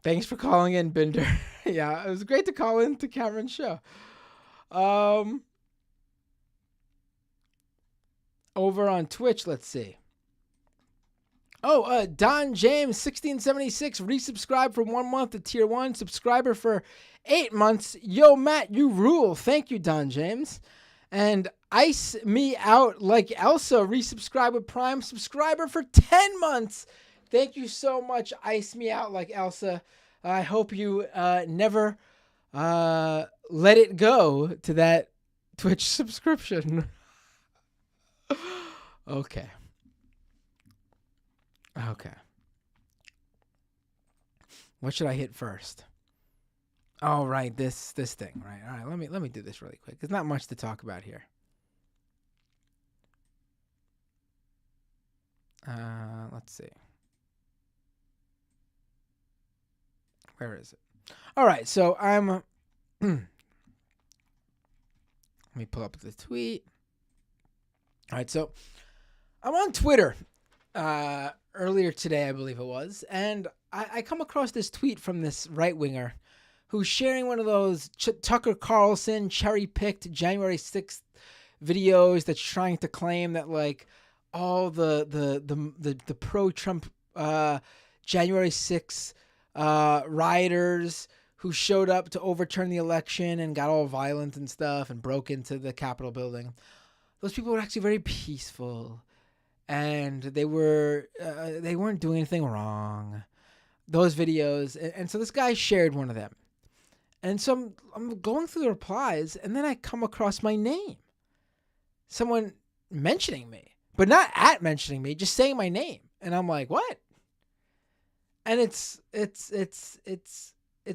Thanks for calling in, Binder. Yeah, it was great to call in to Cameron's show. Over on Twitch, let's see. Oh, Don James 1676 resubscribed for 1 month to tier 1, subscriber for 8 months. Yo, Matt, you rule. Thank you, Don James. And Ice Me Out Like Elsa resubscribed with Prime subscriber for 10 months. Thank you so much, Ice Me Out Like Elsa. I hope you never let it go to that Twitch subscription. Okay. What should I hit first? Oh, right, this thing, right? All right, let me do this really quick. There's not much to talk about here. Let's see. Where is it? All right, so I'm. Let me pull up the tweet. All right, so I'm on Twitter earlier today, I believe it was, and I come across this tweet from this right-winger who's sharing one of those Tucker Carlson cherry-picked January 6th videos that's trying to claim that, like, all the pro-Trump January 6th rioters who showed up to overturn the election and got all violent and stuff and broke into the Capitol building, those people were actually very peaceful, and they weren't doing anything wrong. Those videos, and so this guy shared one of them, and so I'm going through the replies, and then I come across my name, someone mentioning me, but not at mentioning me, just saying my name, and I'm like, what? And it's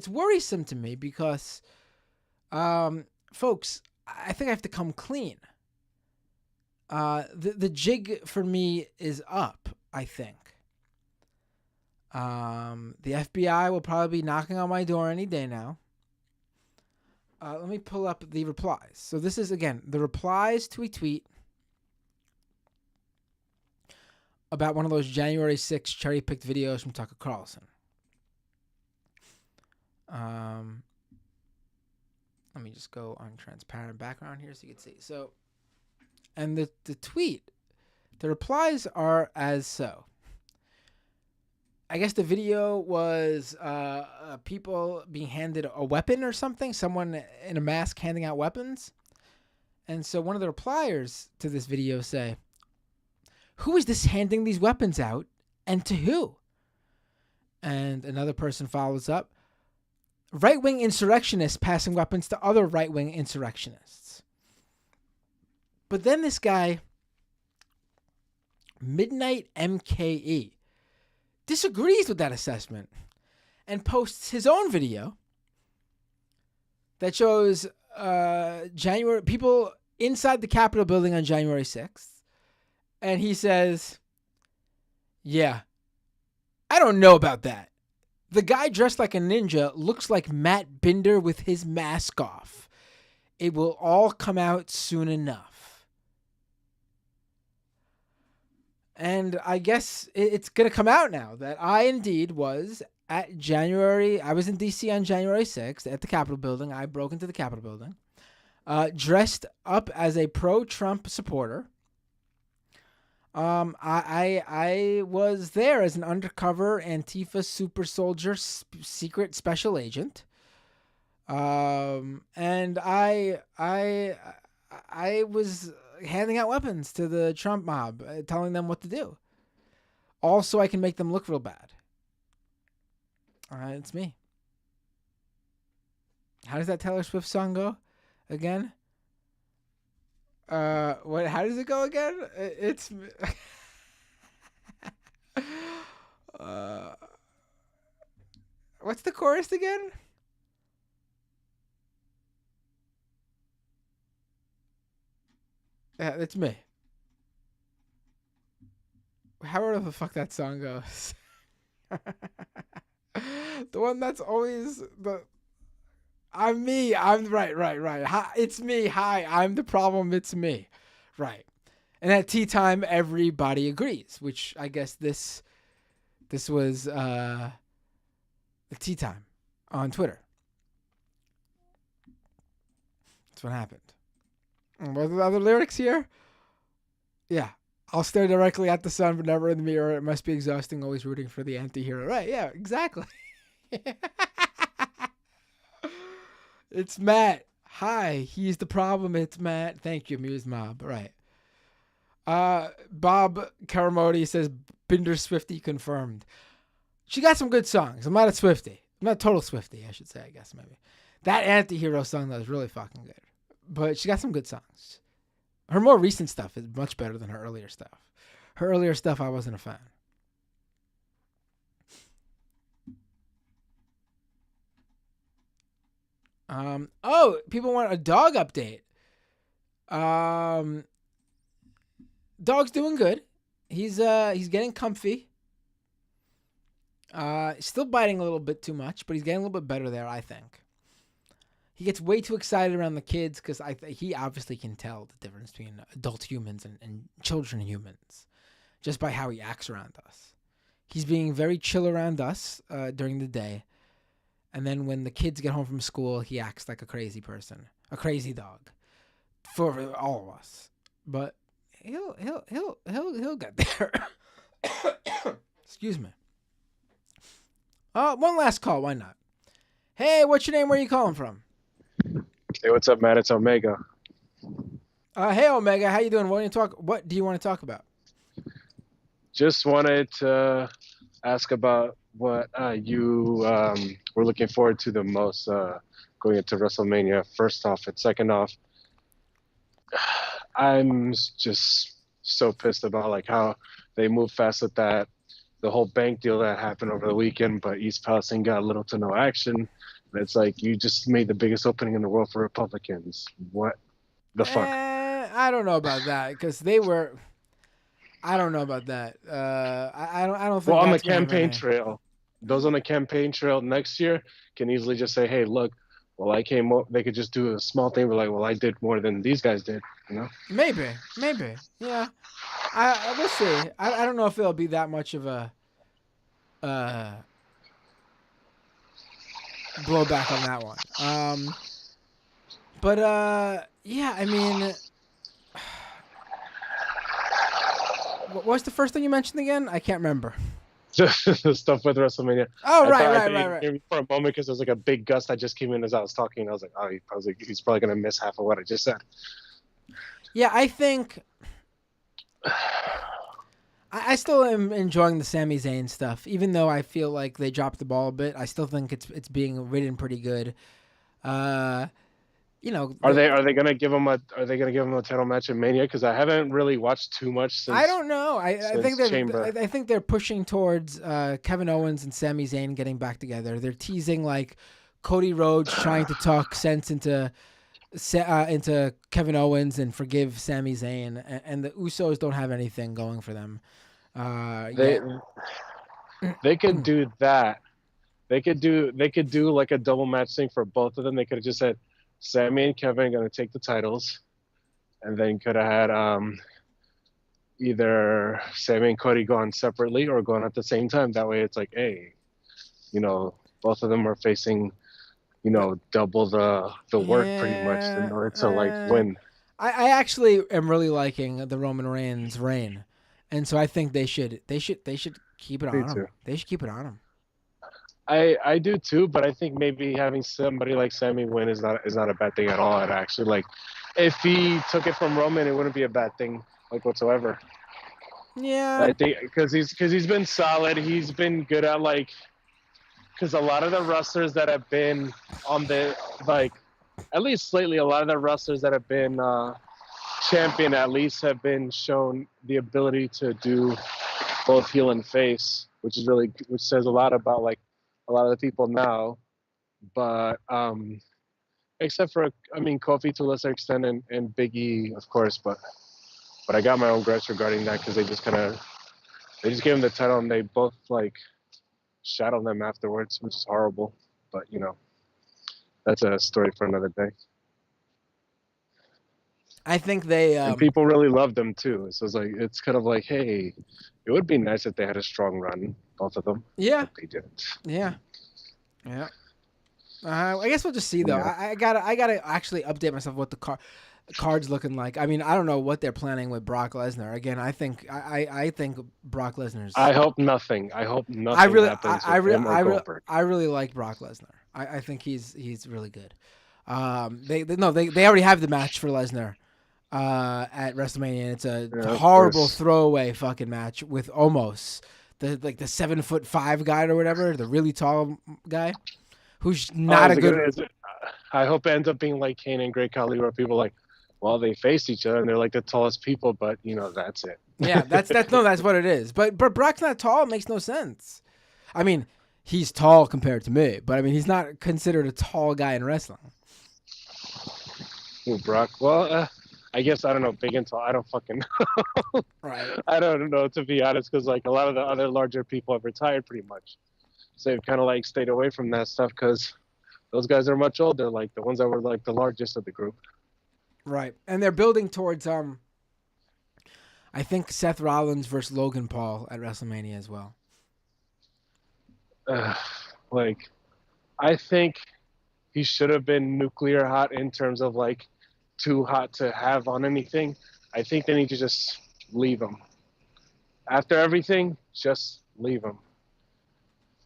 worrisome to me because, folks, I think I have to come clean. The jig for me is up, I think. The FBI will probably be knocking on my door any day now. Let me pull up the replies. So this is, again, the replies to a tweet about one of those January 6th cherry-picked videos from Tucker Carlson. Let me just go on transparent background here so you can see. So, and the tweet, the replies are as so. I guess the video was people being handed a weapon or something, someone in a mask handing out weapons. And so one of the repliers to this video say, "Who is this handing these weapons out, and to who?" And another person follows up, "Right-wing insurrectionists passing weapons to other right-wing insurrectionists." But then this guy, Midnight MKE, disagrees with that assessment and posts his own video that shows January people inside the Capitol building on January 6th. And he says, "Yeah, I don't know about that. The guy dressed like a ninja looks like Matt Binder with his mask off. It will all come out soon enough." And I guess it's going to come out now that I indeed was I was in D.C. on January 6th at the Capitol building. I broke into the Capitol building, dressed up as a pro-Trump supporter. I was there as an undercover Antifa super soldier, secret special agent. And I was handing out weapons to the Trump mob, telling them what to do. Also, I can make them look real bad. It's me. How does that Taylor Swift song go again? What? How does it go again? It's what's the chorus again? Yeah, it's me. however the fuck that song goes. The one that's always the. I'm me. I'm right. Hi, it's me. Hi, I'm the problem. It's me. Right. And at tea time, everybody agrees, which I guess this was the tea time on Twitter. That's what happened. And what are the other lyrics here? Yeah. I'll stare directly at the sun, but never in the mirror. It must be exhausting, always rooting for the anti-hero. Right, yeah, exactly. It's Matt. Hi, he's the problem. It's Matt. Thank you, Muse Mob. Right. Bob Karamodi says Binder Swifty confirmed. She got some good songs. I'm not a Swifty. I'm not a total Swifty, I should say, I guess, maybe. That anti-hero song, though, is really fucking good. But she got some good songs. Her more recent stuff is much better than her earlier stuff. Her earlier stuff, I wasn't a fan. People want a dog update. Dog's doing good. He's getting comfy. Still biting a little bit too much, but he's getting a little bit better there, I think. He gets way too excited around the kids because he obviously can tell the difference between adult humans and children humans just by how he acts around us. He's being very chill around us during the day. And then when the kids get home from school, he acts like a crazy person, a crazy dog, for all of us. But he'll get there. Excuse me. One last call. Why not? Hey, what's your name? Where are you calling from? Hey, what's up, Matt? It's Omega. Hey, Omega. How you doing? What do you want to talk about? Just wanted to ask about what you were looking forward to the most going into WrestleMania, first off. And second off, I'm just so pissed about like how they moved fast with that, the whole bank deal that happened over the weekend, but East Palestine got little to no action. And it's like you just made the biggest opening in the world for Republicans. What the fuck? I don't know about that because they were. I don't know about that. I don't think. Well, on the that's gonna have campaign any- trail, those on the campaign trail next year can easily just say, "Hey, look, well, I came up." They could just do a small thing, but like, "Well, I did more than these guys did," you know? Maybe, yeah. We'll see. I don't know if it'll be that much of a blowback on that one. But yeah, I mean, what was the first thing you mentioned again? I can't remember. The stuff with WrestleMania. Oh, I right. hear me for a moment because there was like a big gust that just came in as I was talking. I was like, he's probably gonna miss half of what I just said. Yeah, I think I still am enjoying the Sami Zayn stuff, even though I feel like they dropped the ball a bit. I still think it's being written pretty good. You know, Are they gonna give him a title match in Mania? Because I haven't really watched too much since. I don't know. I think they're pushing towards Kevin Owens and Sami Zayn getting back together. They're teasing like Cody Rhodes trying to talk sense into Kevin Owens and forgive Sami Zayn, and the Usos don't have anything going for them. They could do that. They could do like a double match thing for both of them. They could have just said Sami and Kevin are gonna take the titles, and then could have had either Sami and Cody go on separately or going at the same time. That way, it's like, hey, you know, both of them are facing, you know, double the work pretty much in order to like win. I actually am really liking the Roman Reigns reign, and so I think they should keep it on him. They should keep it on him. I do too, but I think maybe having somebody like Sami win is not a bad thing at all. It actually, like, if he took it from Roman, it wouldn't be a bad thing, like, whatsoever. Yeah. I think because he's been solid. He's been good at like, because a lot of the wrestlers that have been on the like, at least lately, a lot of the wrestlers that have been champion at least have been shown the ability to do both heel and face, which says a lot about like a lot of the people now. But except for, I mean, Kofi to a lesser extent and Big E, of course, but I got my own gripes regarding that because they just kind of They just gave him the title, and they both like shat on them afterwards, which is horrible. But you know, that's a story for another day. I think they. And people really loved them too. So it's kind of like, hey, it would be nice if they had a strong run, both of them. Yeah. But they didn't. Yeah. Yeah. I guess we'll just see though. Yeah. I gotta actually update myself what the card's looking like. I mean, I don't know what they're planning with Brock Lesnar. Again, I think Brock Lesnar's. I hope nothing. I hope nothing happens with him or Goldberg. I really like Brock Lesnar. I think he's really good. They already have the match for Lesnar at WrestleMania, and it's a horrible throwaway fucking match with Omos, the 7'5" guy or whatever, the really tall guy, who's not a good. I hope it ends up being like Kane and Great Khali, where people are like, well, they faced each other and they're like the tallest people, but you know, that's it. Yeah, that's what it is. But Brock's not tall. It makes no sense. I mean, he's tall compared to me, but I mean, he's not considered a tall guy in wrestling. Ooh, Brock. Well, I guess I don't know, big and tall. I don't fucking know. Right. I don't know, to be honest, because like a lot of the other larger people have retired pretty much, so they've kind of like stayed away from that stuff because those guys are much older, like the ones that were like the largest of the group. Right, and they're building towards I think Seth Rollins versus Logan Paul at WrestleMania as well. Like, I think he should have been nuclear hot in terms of like too hot to have on anything. I think they need to just leave him. After everything, just leave him.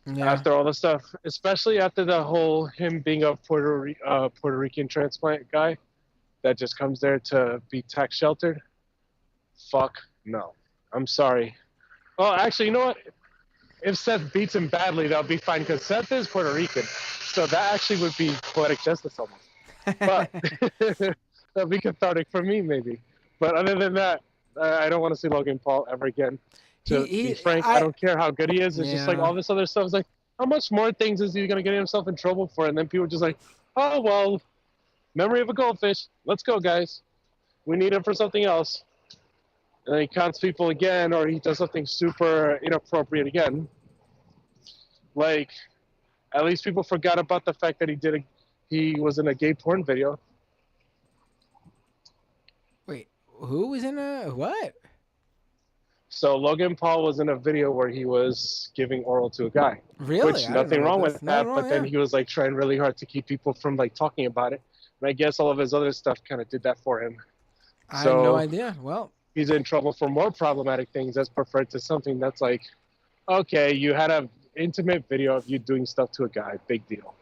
Yeah. After all the stuff, especially after the whole him being a Puerto Rican transplant guy that just comes there to be tax sheltered. Fuck no. I'm sorry. Well, actually, you know what? If Seth beats him badly, that'll be fine because Seth is Puerto Rican, so that actually would be poetic justice almost. But that'd be cathartic for me, maybe. But other than that, I don't want to see Logan Paul ever again. To be frank, I don't care how good he is. It's just like all this other stuff. It's like, how much more things is he going to get himself in trouble for? And then people are just like, oh, well, memory of a goldfish. Let's go, guys. We need him for something else. And then he counts people again, or he does something super inappropriate again. Like, at least people forgot about the fact that he was in a gay porn video. Wait, who was in a what? So Logan Paul was in a video where he was giving oral to a guy. Really? Which nothing wrong with that, but then he was like trying really hard to keep people from like talking about it. And I guess all of his other stuff kind of did that for him. I had no idea. Well, he's in trouble for more problematic things as preferred to something that's like, okay, you had an intimate video of you doing stuff to a guy, big deal.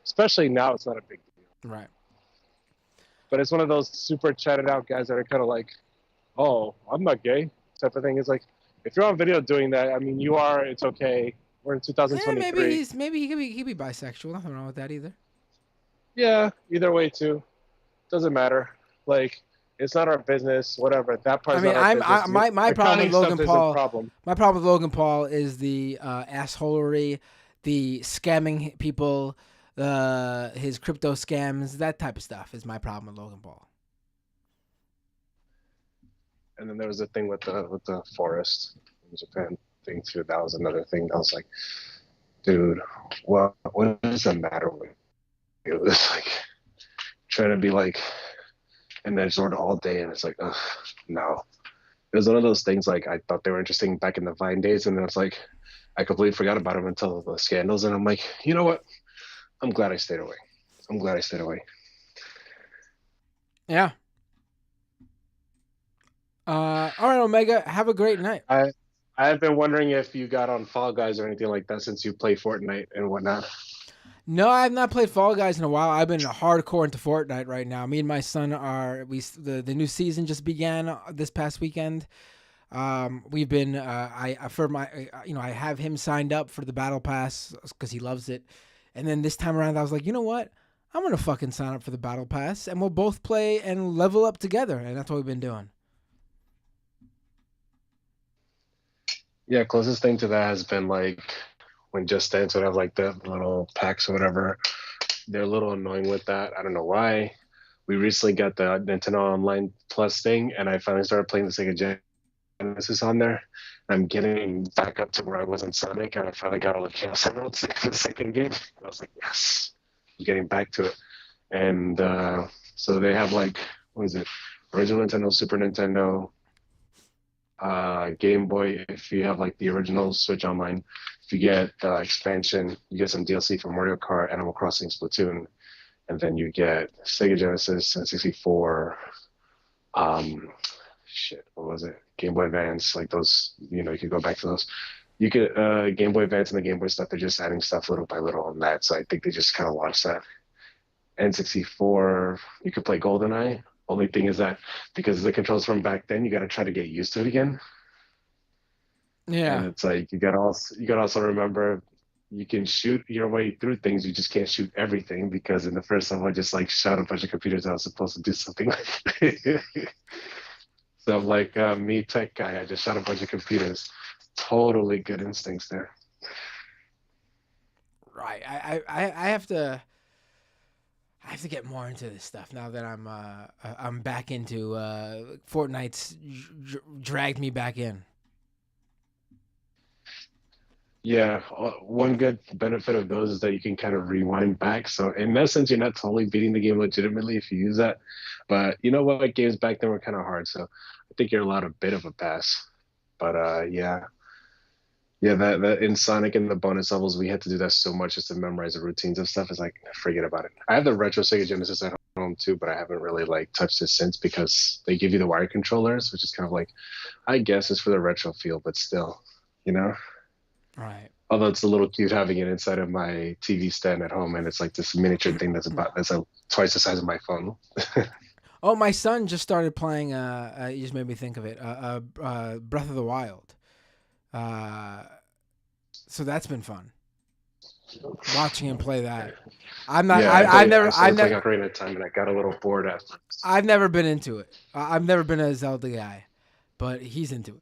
Especially now, it's not a big deal. Right. But it's one of those super chatted out guys that are kind of like, oh, I'm not gay type of thing. Is like, if you're on video doing that, I mean, you are. It's okay. We're in 2023. Yeah, maybe he could be bisexual. Nothing wrong with that either. Yeah, either way too. Doesn't matter. Like, it's not our business. Whatever. That part's not our business. My problem with Logan Paul. My problem with Logan Paul is the assholery, the scamming people, his crypto scams, that type of stuff is my problem with Logan Paul. And then there was a thing with the forest in Japan thing too. That was another thing. I was like, dude, what does the matter with you? It was like trying to be like an exhort all day, and it's like, ugh, no. It was one of those things like I thought they were interesting back in the Vine days, and then it's like I completely forgot about them until the scandals, and I'm like, you know what? I'm glad I stayed away. Yeah. All right, Omega. Have a great night. I've been wondering if you got on Fall Guys or anything like that since you play Fortnite and whatnot. No, I have not played Fall Guys in a while. I've been hardcore into Fortnite right now. Me and my son the new season just began this past weekend. We've been I have him signed up for the Battle Pass because he loves it. And then this time around, I was like, you know what? I'm gonna fucking sign up for the Battle Pass, and we'll both play and level up together. And that's what we've been doing. Yeah, closest thing to that has been like when Just Dance would have like the little packs or whatever. They're a little annoying with that. I don't know why. We recently got the Nintendo Online Plus thing, and I finally started playing the Sega Genesis on there. I'm getting back up to where I was in Sonic, and I finally got all the Chaos Emeralds in the second game. I was like, yes, I'm getting back to it. And so they have like, what is it? Original Nintendo, Super Nintendo, Game Boy. If you have like the original Switch Online, if you get expansion, you get some DLC for Mario Kart, Animal Crossing, Splatoon, and then you get Sega Genesis, N64. What was it? Game Boy Advance, like those. You know, you could go back to those. You could Game Boy Advance and the Game Boy stuff. They're just adding stuff little by little on that. So I think they just kind of launched that. N64, you could play GoldenEye. Only thing is that because the controls from back then, you got to try to get used to it again. Yeah. And it's like you got to also remember you can shoot your way through things. You just can't shoot everything because in the first level, I just like shot a bunch of computers. I was supposed to do something. So I'm like me tech guy. I just shot a bunch of computers. Totally good instincts there. Right. I have to. I have to get more into this stuff now that I'm back into Fortnite's dragged me back in. Yeah, one good benefit of those is that you can kind of rewind back. So in that sense, you're not totally beating the game legitimately if you use that. But you know what? Games back then were kind of hard, so I think you're allowed a bit of a pass. But yeah, that in Sonic and the bonus levels, we had to do that so much just to memorize the routines and stuff. It's like forget about it. I have the retro Sega Genesis at home too, but I haven't really like touched it since because they give you the wire controllers, which is kind of like, I guess it's for the retro feel, but still, you know. Right. Although it's a little cute having it inside of my TV stand at home, and it's like this miniature thing that's twice the size of my phone. Oh, my son just started playing. You just made me think of it. Breath of the Wild. So that's been fun. Watching him play that. I'm not. Yeah, I've never. I playing Ocarina of Time, and I got a little bored after. I've never been into it. I've never been a Zelda guy, but he's into it.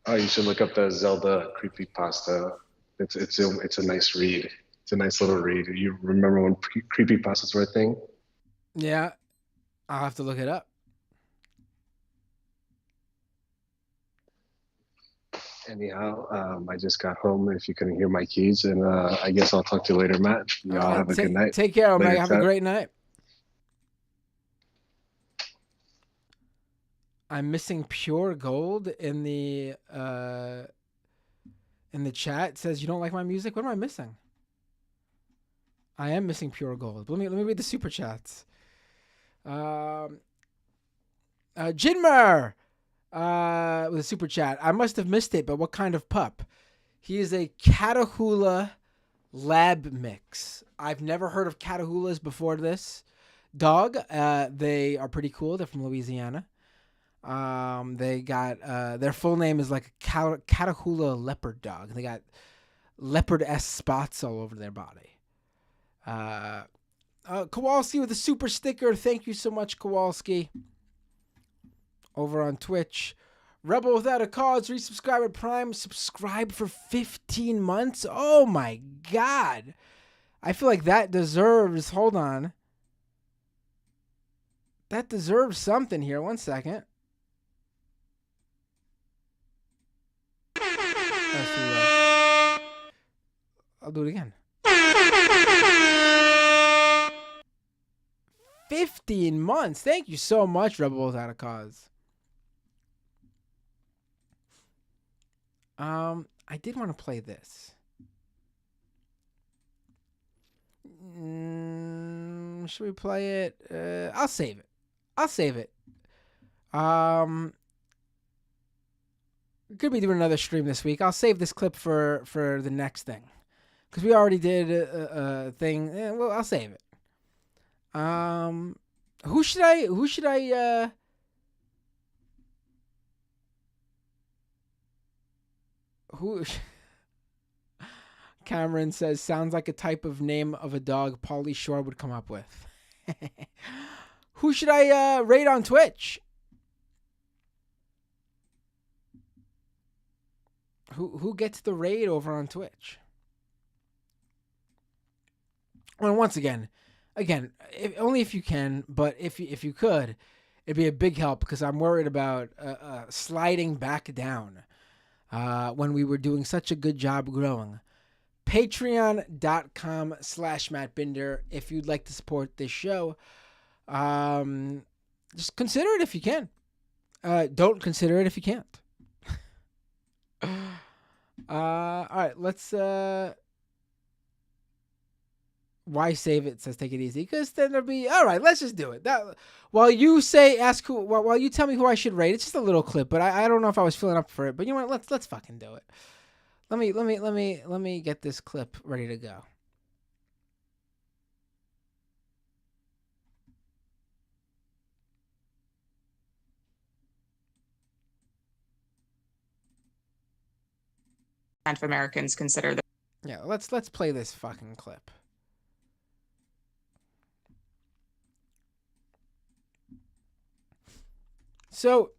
Oh, you should look up the Zelda creepypasta. It's a nice read. It's a nice little read. You remember when creepypastas were a thing? Yeah, I'll have to look it up. Anyhow, I just got home. If you couldn't hear my keys, and I guess I'll talk to you later, Matt. Y'all have a good night. Take care, Omega. Later, Have a great night. I'm missing pure gold in the chat. It says you don't like my music. What am I missing? I am missing pure gold. Let me read the super chats. Jinmer with a super chat. I must have missed it, but what kind of pup? He is a Catahoula lab mix. I've never heard of Catahoulas before this dog. They are pretty cool. They're from Louisiana. They got their full name is like a Catahoula leopard dog. They got leopard-esque spots all over their body. Kowalski with a super sticker. Thank you so much, Kowalski. Over on Twitch. Rebel Without a Cause, resubscribe at Prime. Subscribe for 15 months. Oh my God. I feel like that deserves, hold on. That deserves something here. One second. I'll do it again. 15 months. Thank you so much, Rebel Without a Cause. I did want to play this. Should we play it? I'll save it. Could be doing another stream this week. I'll save this clip for the next thing. Because we already did a thing. Yeah, well, I'll save it. Who should I Cameron says, sounds like a type of name of a dog Pauly Shore would come up with. Who should I raid on Twitch? Who gets the raid over on Twitch? Well, once again, only if you can, but if you could, it'd be a big help because I'm worried about sliding back down when we were doing such a good job growing. Patreon.com/Matt Binder if you'd like to support this show. Just consider it if you can. Don't consider it if you can't. All right, let's. Why save it? Says take it easy because then it'll be all right. Let's just do it. While you say ask who. While you tell me who I should rate. It's just a little clip, but I don't know if I was feeling up for it. But you know what? Let's fucking do it. Let me get this clip ready to go. Of Americans consider them. Yeah, let's play this fucking clip. So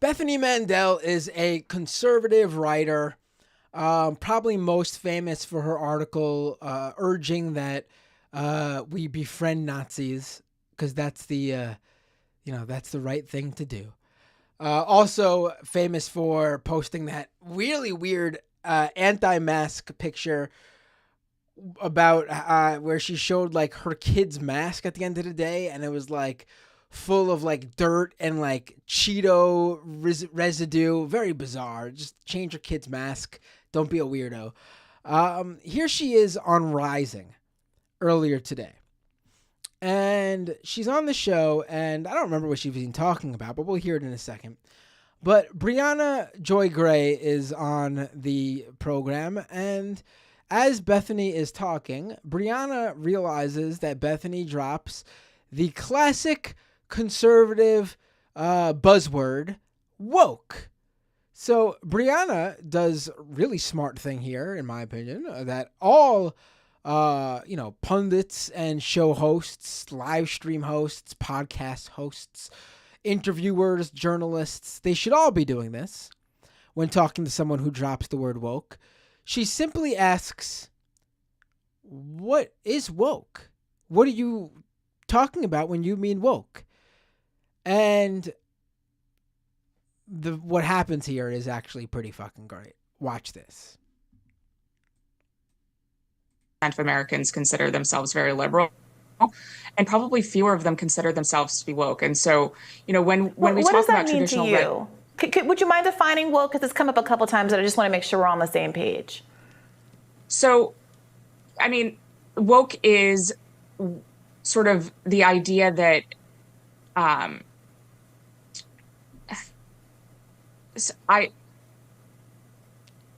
Bethany Mandel is a conservative writer, probably most famous for her article urging that we befriend Nazis because that's the that's the right thing to do. Also famous for posting that really weird anti-mask picture about where she showed like her kid's mask at the end of the day, and it was like full of like dirt and like Cheeto residue. Very bizarre. Just change your kid's mask. Don't be a weirdo. Here she is on Rising earlier today. And she's on the show, and I don't remember what she was even talking about, but we'll hear it in a second. But Brianna Joy Gray is on the program, and as Bethany is talking, Brianna realizes that Bethany drops the classic conservative buzzword, woke. So Brianna does a really smart thing here, in my opinion, that all pundits and show hosts, live stream hosts, podcast hosts, interviewers, journalists, they should all be doing this when talking to someone who drops the word woke. She simply asks, what is woke? What are you talking about when you mean woke? And what happens here is actually pretty fucking great. Watch this. Of Americans consider themselves very liberal, and probably fewer of them consider themselves to be woke. And so, when we talk about traditional, what does that mean to you? Would you mind defining woke? Because it's come up a couple times, and I just want to make sure we're on the same page. So, woke is sort of the idea that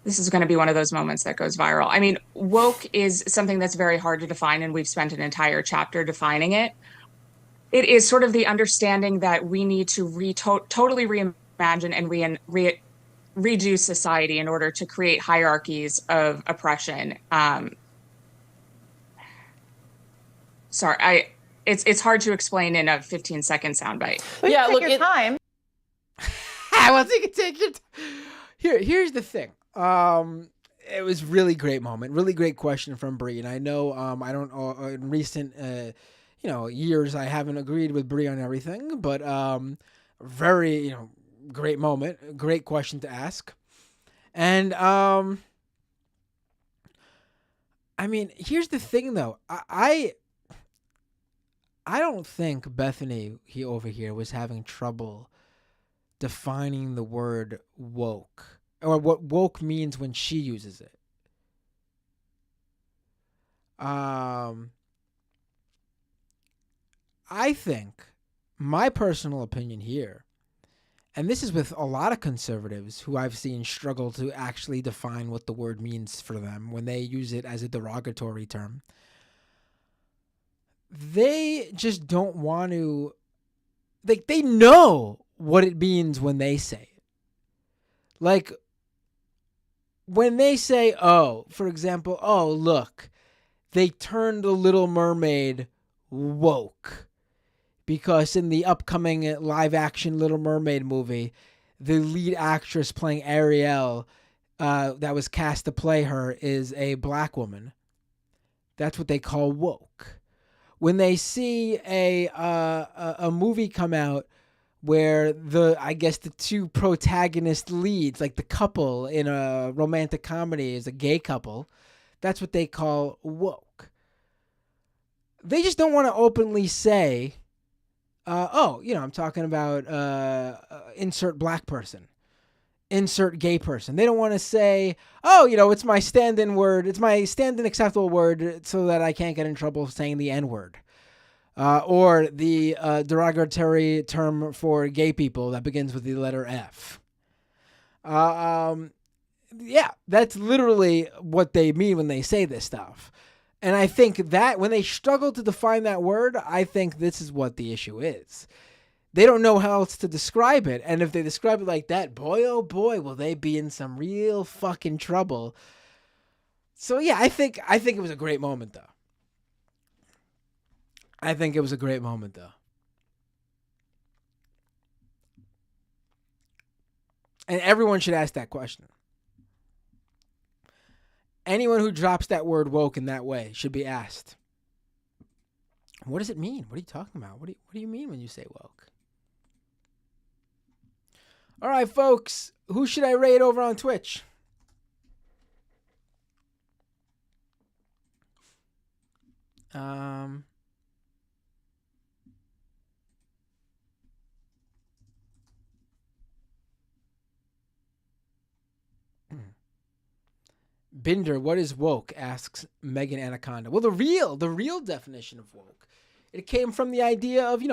this is going to be one of those moments that goes viral. Woke is something that's very hard to define, and we've spent an entire chapter defining it. It is sort of the understanding that we need to totally reimagine and redo society in order to create hierarchies of oppression. It's hard to explain in a 15-second soundbite. Yeah, look, your time. Well, take your Here's the thing. It was really great moment, really great question from Bree, and I know I don't in recent years I haven't agreed with Bree on everything, but very great moment, great question to ask, and here's the thing though, I don't think Bethany over here was having trouble defining the word woke, or what woke means when she uses it. I think my personal opinion here, and this is with a lot of conservatives who I've seen struggle to actually define what the word means for them when they use it as a derogatory term. They just don't want to, they know what it means when they say it. Like, when they say, for example, look, they turned The Little Mermaid woke because in the upcoming live-action Little Mermaid movie, the lead actress playing Ariel that was cast to play her is a black woman, that's what they call woke. When they see a movie come out where the two protagonist leads, like the couple in a romantic comedy is a gay couple, that's what they call woke. They just don't want to openly say, I'm talking about insert black person, insert gay person. They don't want to say, it's my stand-in word. It's my stand-in acceptable word so that I can't get in trouble saying the N-word. Or the derogatory term for gay people that begins with the letter F. That's literally what they mean when they say this stuff. And I think that when they struggle to define that word, I think this is what the issue is. They don't know how else to describe it. And if they describe it like that, boy, oh boy, will they be in some real fucking trouble. So yeah, I think it was a great moment, though. And everyone should ask that question. Anyone who drops that word woke in that way should be asked, what does it mean? What are you talking about? What do you mean when you say woke? All right, folks, who should I raid over on Twitch? Binder, what is woke? Asks Megan Anaconda. Well, the real definition of woke, it came from the idea of, the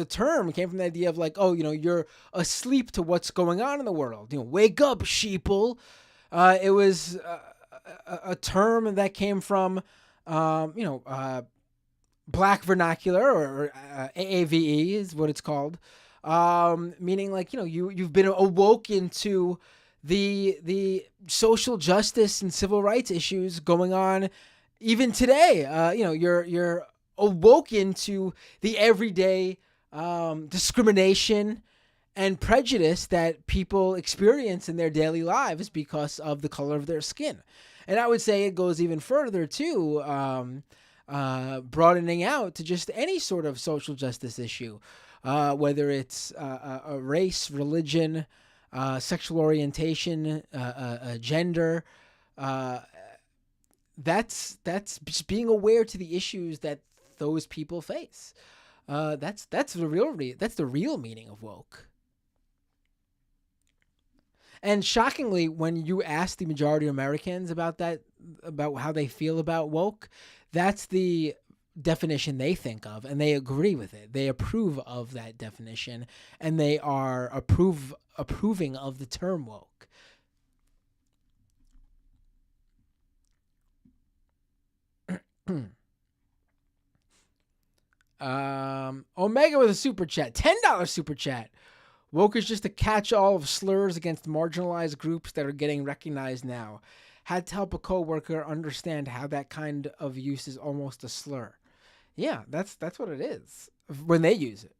term came from the idea of like, you're asleep to what's going on in the world. Wake up, sheeple. It was a term that came from, black vernacular, or AAVE is what it's called. Meaning like, you've been awoken to the social justice and civil rights issues going on even today. You're awoken to the everyday discrimination and prejudice that people experience in their daily lives because of the color of their skin. And I would say it goes even further too, broadening out to just any sort of social justice issue, whether it's a race, religion, sexual orientation, gender. That's just being aware to the issues that those people face. That's the real meaning of woke. And shockingly, when you ask the majority of Americans about how they feel about woke, that's the definition they think of, and they agree with it. They approve of that definition, and they are approving of the term woke. Omega with a super chat, $10 super chat. Woke is just a catch-all of slurs against marginalized groups that are getting recognized now. Had to help a coworker understand how that kind of use is almost a slur. Yeah, that's what it is when they use it.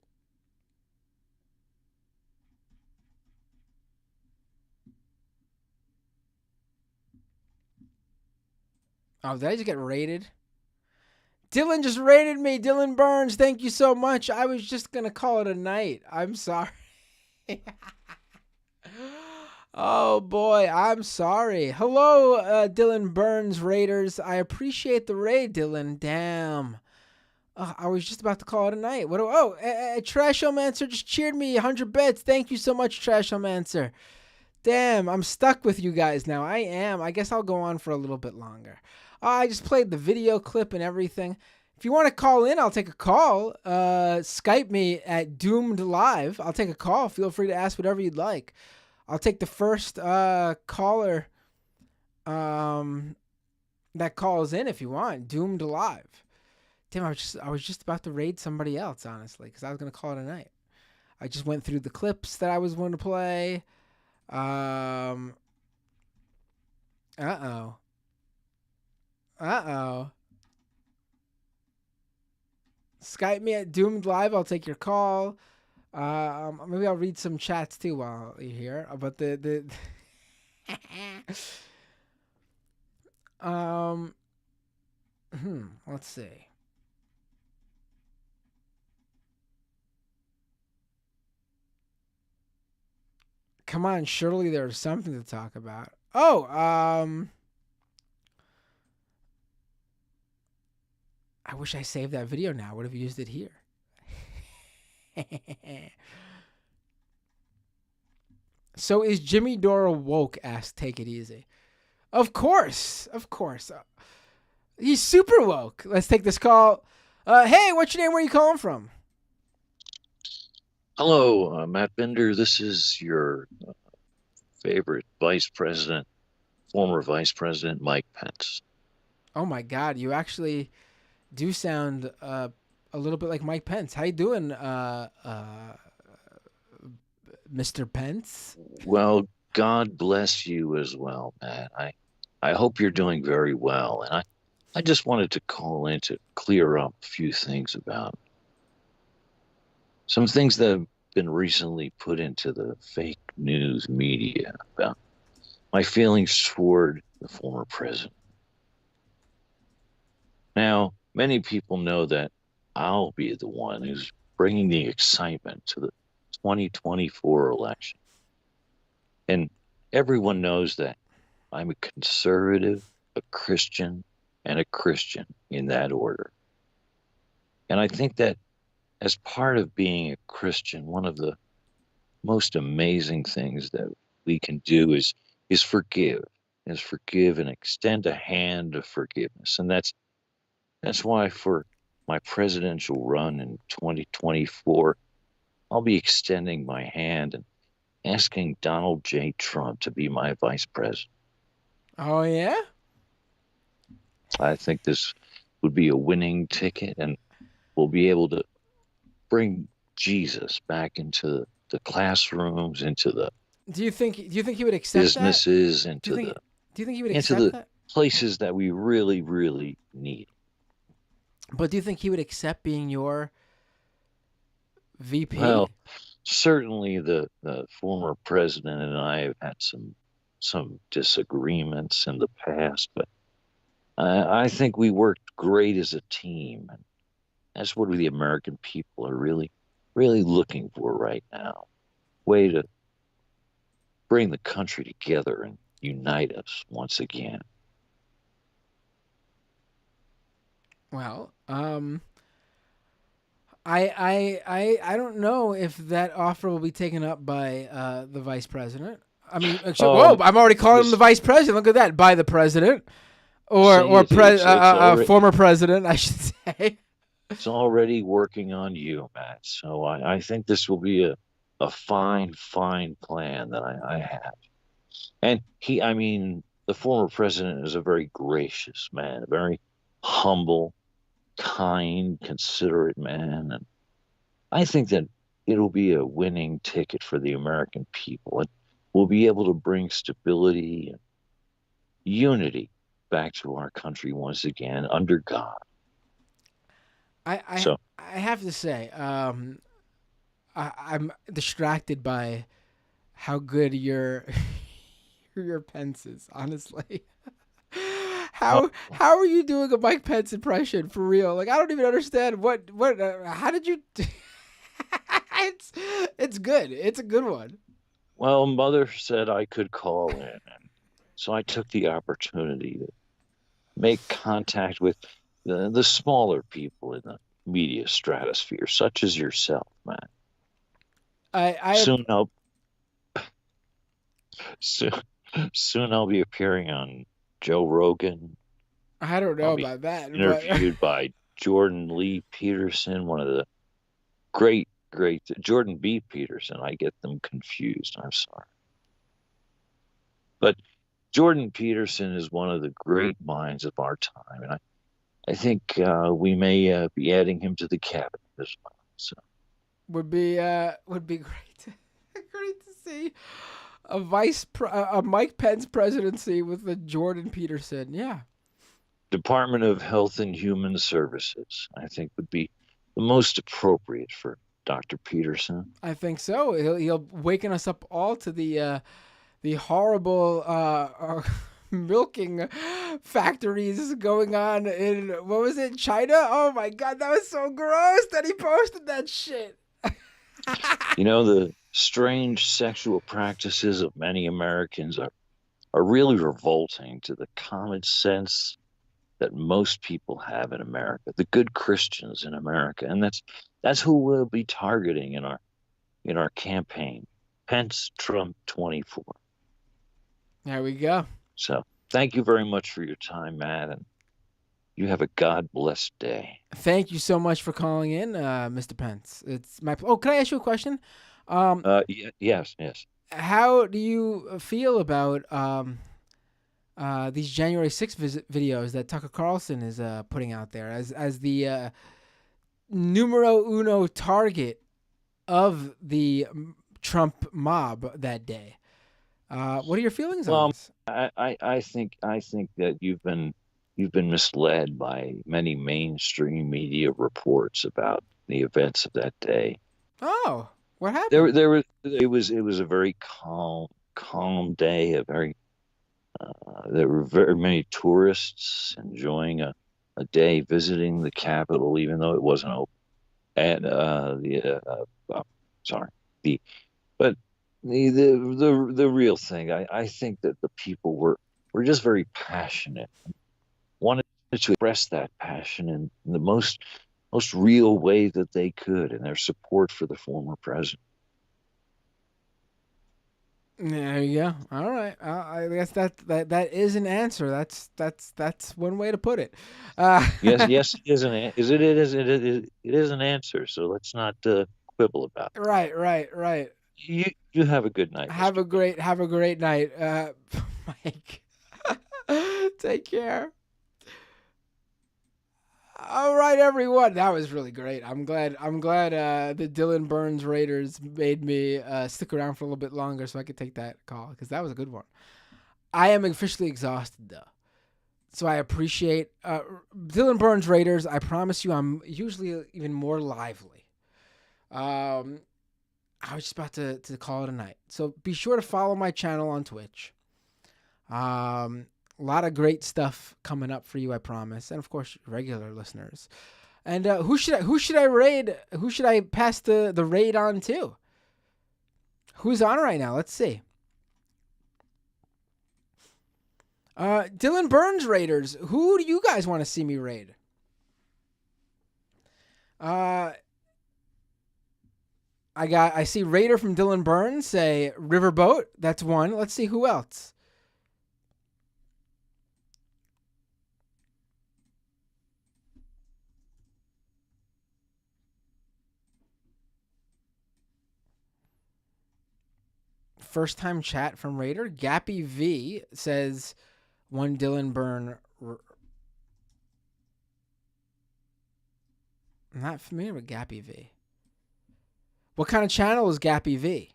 Oh, did I just get raided? Dylan just raided me. Dylan Burns, thank you so much. I was just going to call it a night. I'm sorry. Oh, boy. I'm sorry. Hello, Dylan Burns raiders. I appreciate the raid, Dylan. Damn. I was just about to call it a night. Trashomancer just cheered me 100 bits. Thank you so much, Trashomancer. Damn, I'm stuck with you guys now. I am. I guess I'll go on for a little bit longer. I just played the video clip and everything. If you want to call in, I'll take a call. Skype me at Doomed Live. I'll take a call. Feel free to ask whatever you'd like. I'll take the first caller that calls in if you want. Doomed Live. Damn, I was just about to raid somebody else, honestly, because I was going to call it a night. I just went through the clips that I was going to play. Uh-oh. Skype me at Doomed Live. I'll take your call. Maybe I'll read some chats too while you're here. But Let's see. Come on, surely there's something to talk about. Oh, I wish I saved that video now. I would have used it here. So is Jimmy Dore woke? Asked Take It Easy. Of course. He's super woke. Let's take this call. Hey, what's your name? Where are you calling from? Hello, Matt Bender. This is your favorite vice president, former vice president, Mike Pence. Oh my God, you actually do sound a little bit like Mike Pence. How you doing, Mr. Pence? Well, God bless you as well, Matt. I hope you're doing very well. And I just wanted to call in to clear up a few things about some things that have been recently put into the fake news media about my feelings toward the former president. Now, many people know that I'll be the one who's bringing the excitement to the 2024 election. And everyone knows that I'm a conservative, a Christian, and a Christian in that order. And I think that as part of being a Christian, one of the most amazing things that we can do is forgive, and extend a hand of forgiveness. And that's why for my presidential run in 2024, I'll be extending my hand and asking Donald J. Trump to be my vice president. Oh, yeah? I think this would be a winning ticket, and we'll be able to bring Jesus back into the classrooms, into the Do you think he would accept businesses, that? into Do you think he would into accept the that? places that we really, really need. But do you think he would accept being your VP? Well, certainly the former president and I have had some disagreements in the past, but I think we worked great as a team, and that's what the American people are really, really looking for right now. Way to bring the country together and unite us once again. Well, I don't know if that offer will be taken up by the vice president. I mean, actually, whoa! I'm already calling him the vice president. Look at that, by the president, or former president, I should say. It's already working on you, Matt. So I think this will be a fine plan that I have. And the former president is a very gracious man, a very humble, kind, considerate man. And I think that it'll be a winning ticket for the American people. And we'll be able to bring stability and unity back to our country once again under God. I have to say, I'm distracted by how good your Pence is, honestly. How are you doing a Mike Pence impression for real? Like, I don't even understand what how did you it's good. It's a good one. Well, Mother said I could call in, and so I took the opportunity to make contact with the smaller people in the media stratosphere, such as yourself, Matt. Soon I'll be appearing on Joe Rogan. I don't know about that. Interviewed by Jordan Lee Peterson, one of the great Jordan B. Peterson. I get them confused. I'm sorry. But Jordan Peterson is one of the great minds of our time, and I think we may be adding him to the cabinet as well. So would be great. Great to see a Mike Pence presidency with the Jordan Peterson. Yeah. Department of Health and Human Services, I think, would be the most appropriate for Dr. Peterson. I think so. He'll waken us up all to the the horrible milking factories going on in, what was it, China? Oh my God, that was so gross that he posted that shit. You know, the strange sexual practices of many Americans are really revolting to the common sense that most people have in America, the good Christians in America. And that's who we'll be targeting in our campaign. Pence Trump 24. There we go. So thank you very much for your time, Matt, and you have a God-blessed day. Thank you so much for calling in, Mr. Pence. It's my can I ask you a question? Yes. How do you feel about these January 6th videos that Tucker Carlson is putting out there as the numero uno target of the Trump mob that day? What are your feelings on this? I think that you've been misled by many mainstream media reports about the events of that day. Oh, what happened? It was a very calm day. There were very many tourists enjoying a day visiting the Capitol, even though it wasn't open. And but the real thing, I think that the people were just very passionate, wanted to express that passion in the most real way that they could, in their support for the former president. There you go. All right. I guess that is an answer. That's one way to put it. Yes, it is it is an answer. So let's not quibble about it. Right. You have a good night. Have a great night, Mike. Take care. All right, everyone. That was really great. I'm glad the Dylan Burns Raiders made me stick around for a little bit longer so I could take that call, because that was a good one. I am officially exhausted, though. So I appreciate Dylan Burns Raiders. I promise you I'm usually even more lively. I was just about to call it a night. So be sure to follow my channel on Twitch. A lot of great stuff coming up for you, I promise. And of course, regular listeners. And who should I raid? Who should I pass the raid on to? Who's on right now? Let's see. Dylan Burns Raiders. Who do you guys want to see me raid? I see Raider from Dylan Burns say Riverboat. That's one. Let's see who else. First time chat from Raider. Gappy V says one Dylan Burn. I'm not familiar with Gappy V. What kind of channel is Gappy V?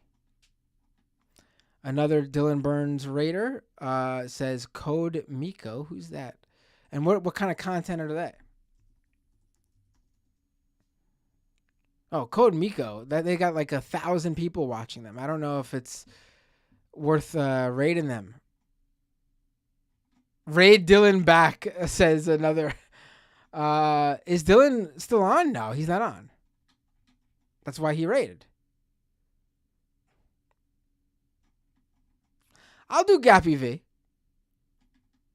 Another Dylan Burns Raider says Code Miko. Who's that? And what kind of content are they? Oh, Code Miko. That they got like 1,000 people watching them. I don't know if it's worth raiding them. Raid Dylan back, says another. Is Dylan still on? No, he's not on. That's why he raided. I'll do Gappy V.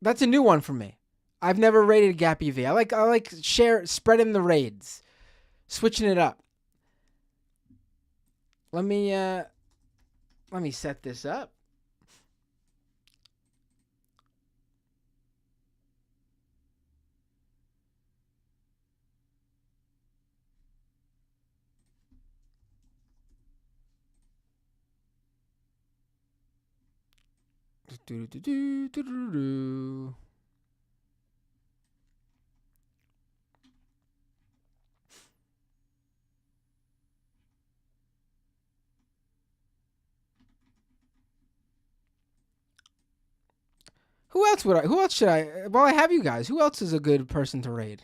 That's a new one for me. I've never raided Gappy V. I like spreading the raids, switching it up. Let me set this up. Who else should I? Well, I have you guys. Who else is a good person to raid?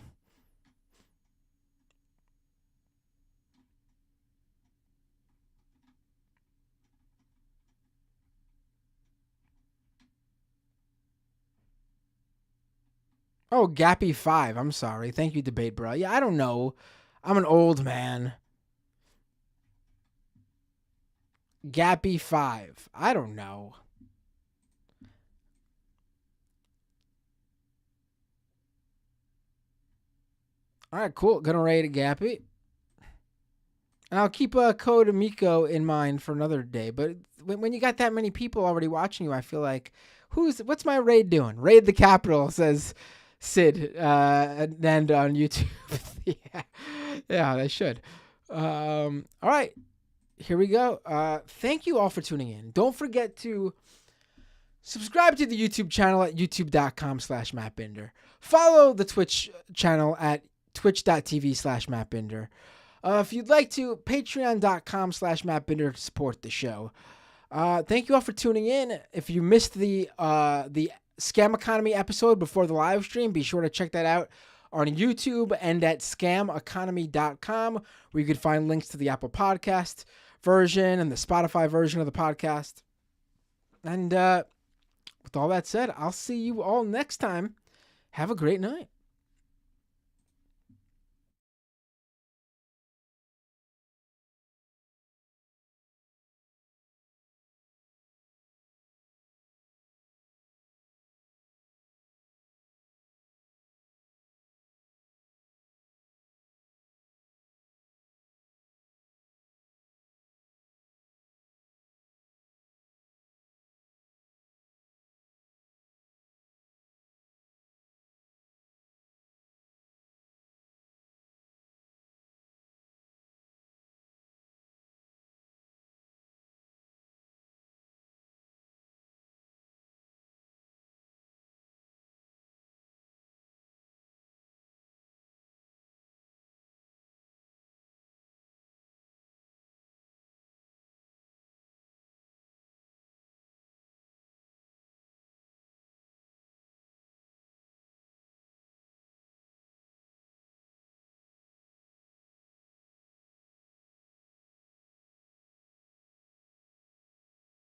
Oh, Gappy5. I'm sorry. Thank you, Debate Bro. Yeah, I don't know. I'm an old man. Gappy5. I don't know. All right, cool. Gonna rate it, Gappy. And I'll keep Code Miko in mind for another day. But when you got that many people already watching you, I feel like, what's my raid doing? Raid the Capitol, says Sid, and on YouTube. yeah, they should. All right, here we go. Thank you all for tuning in. Don't forget to subscribe to the YouTube channel at youtube.com/MattBinder. Follow the Twitch channel at twitch.tv/MattBinder. If you'd like to, patreon.com/MattBinder to support the show. Thank you all for tuning in. If you missed the Scam Economy episode before the live stream, be sure to check that out on YouTube and at scameconomy.com, where you can find links to the Apple Podcast version and the Spotify version of the podcast. And with all that said, I'll see you all next time. Have a great night.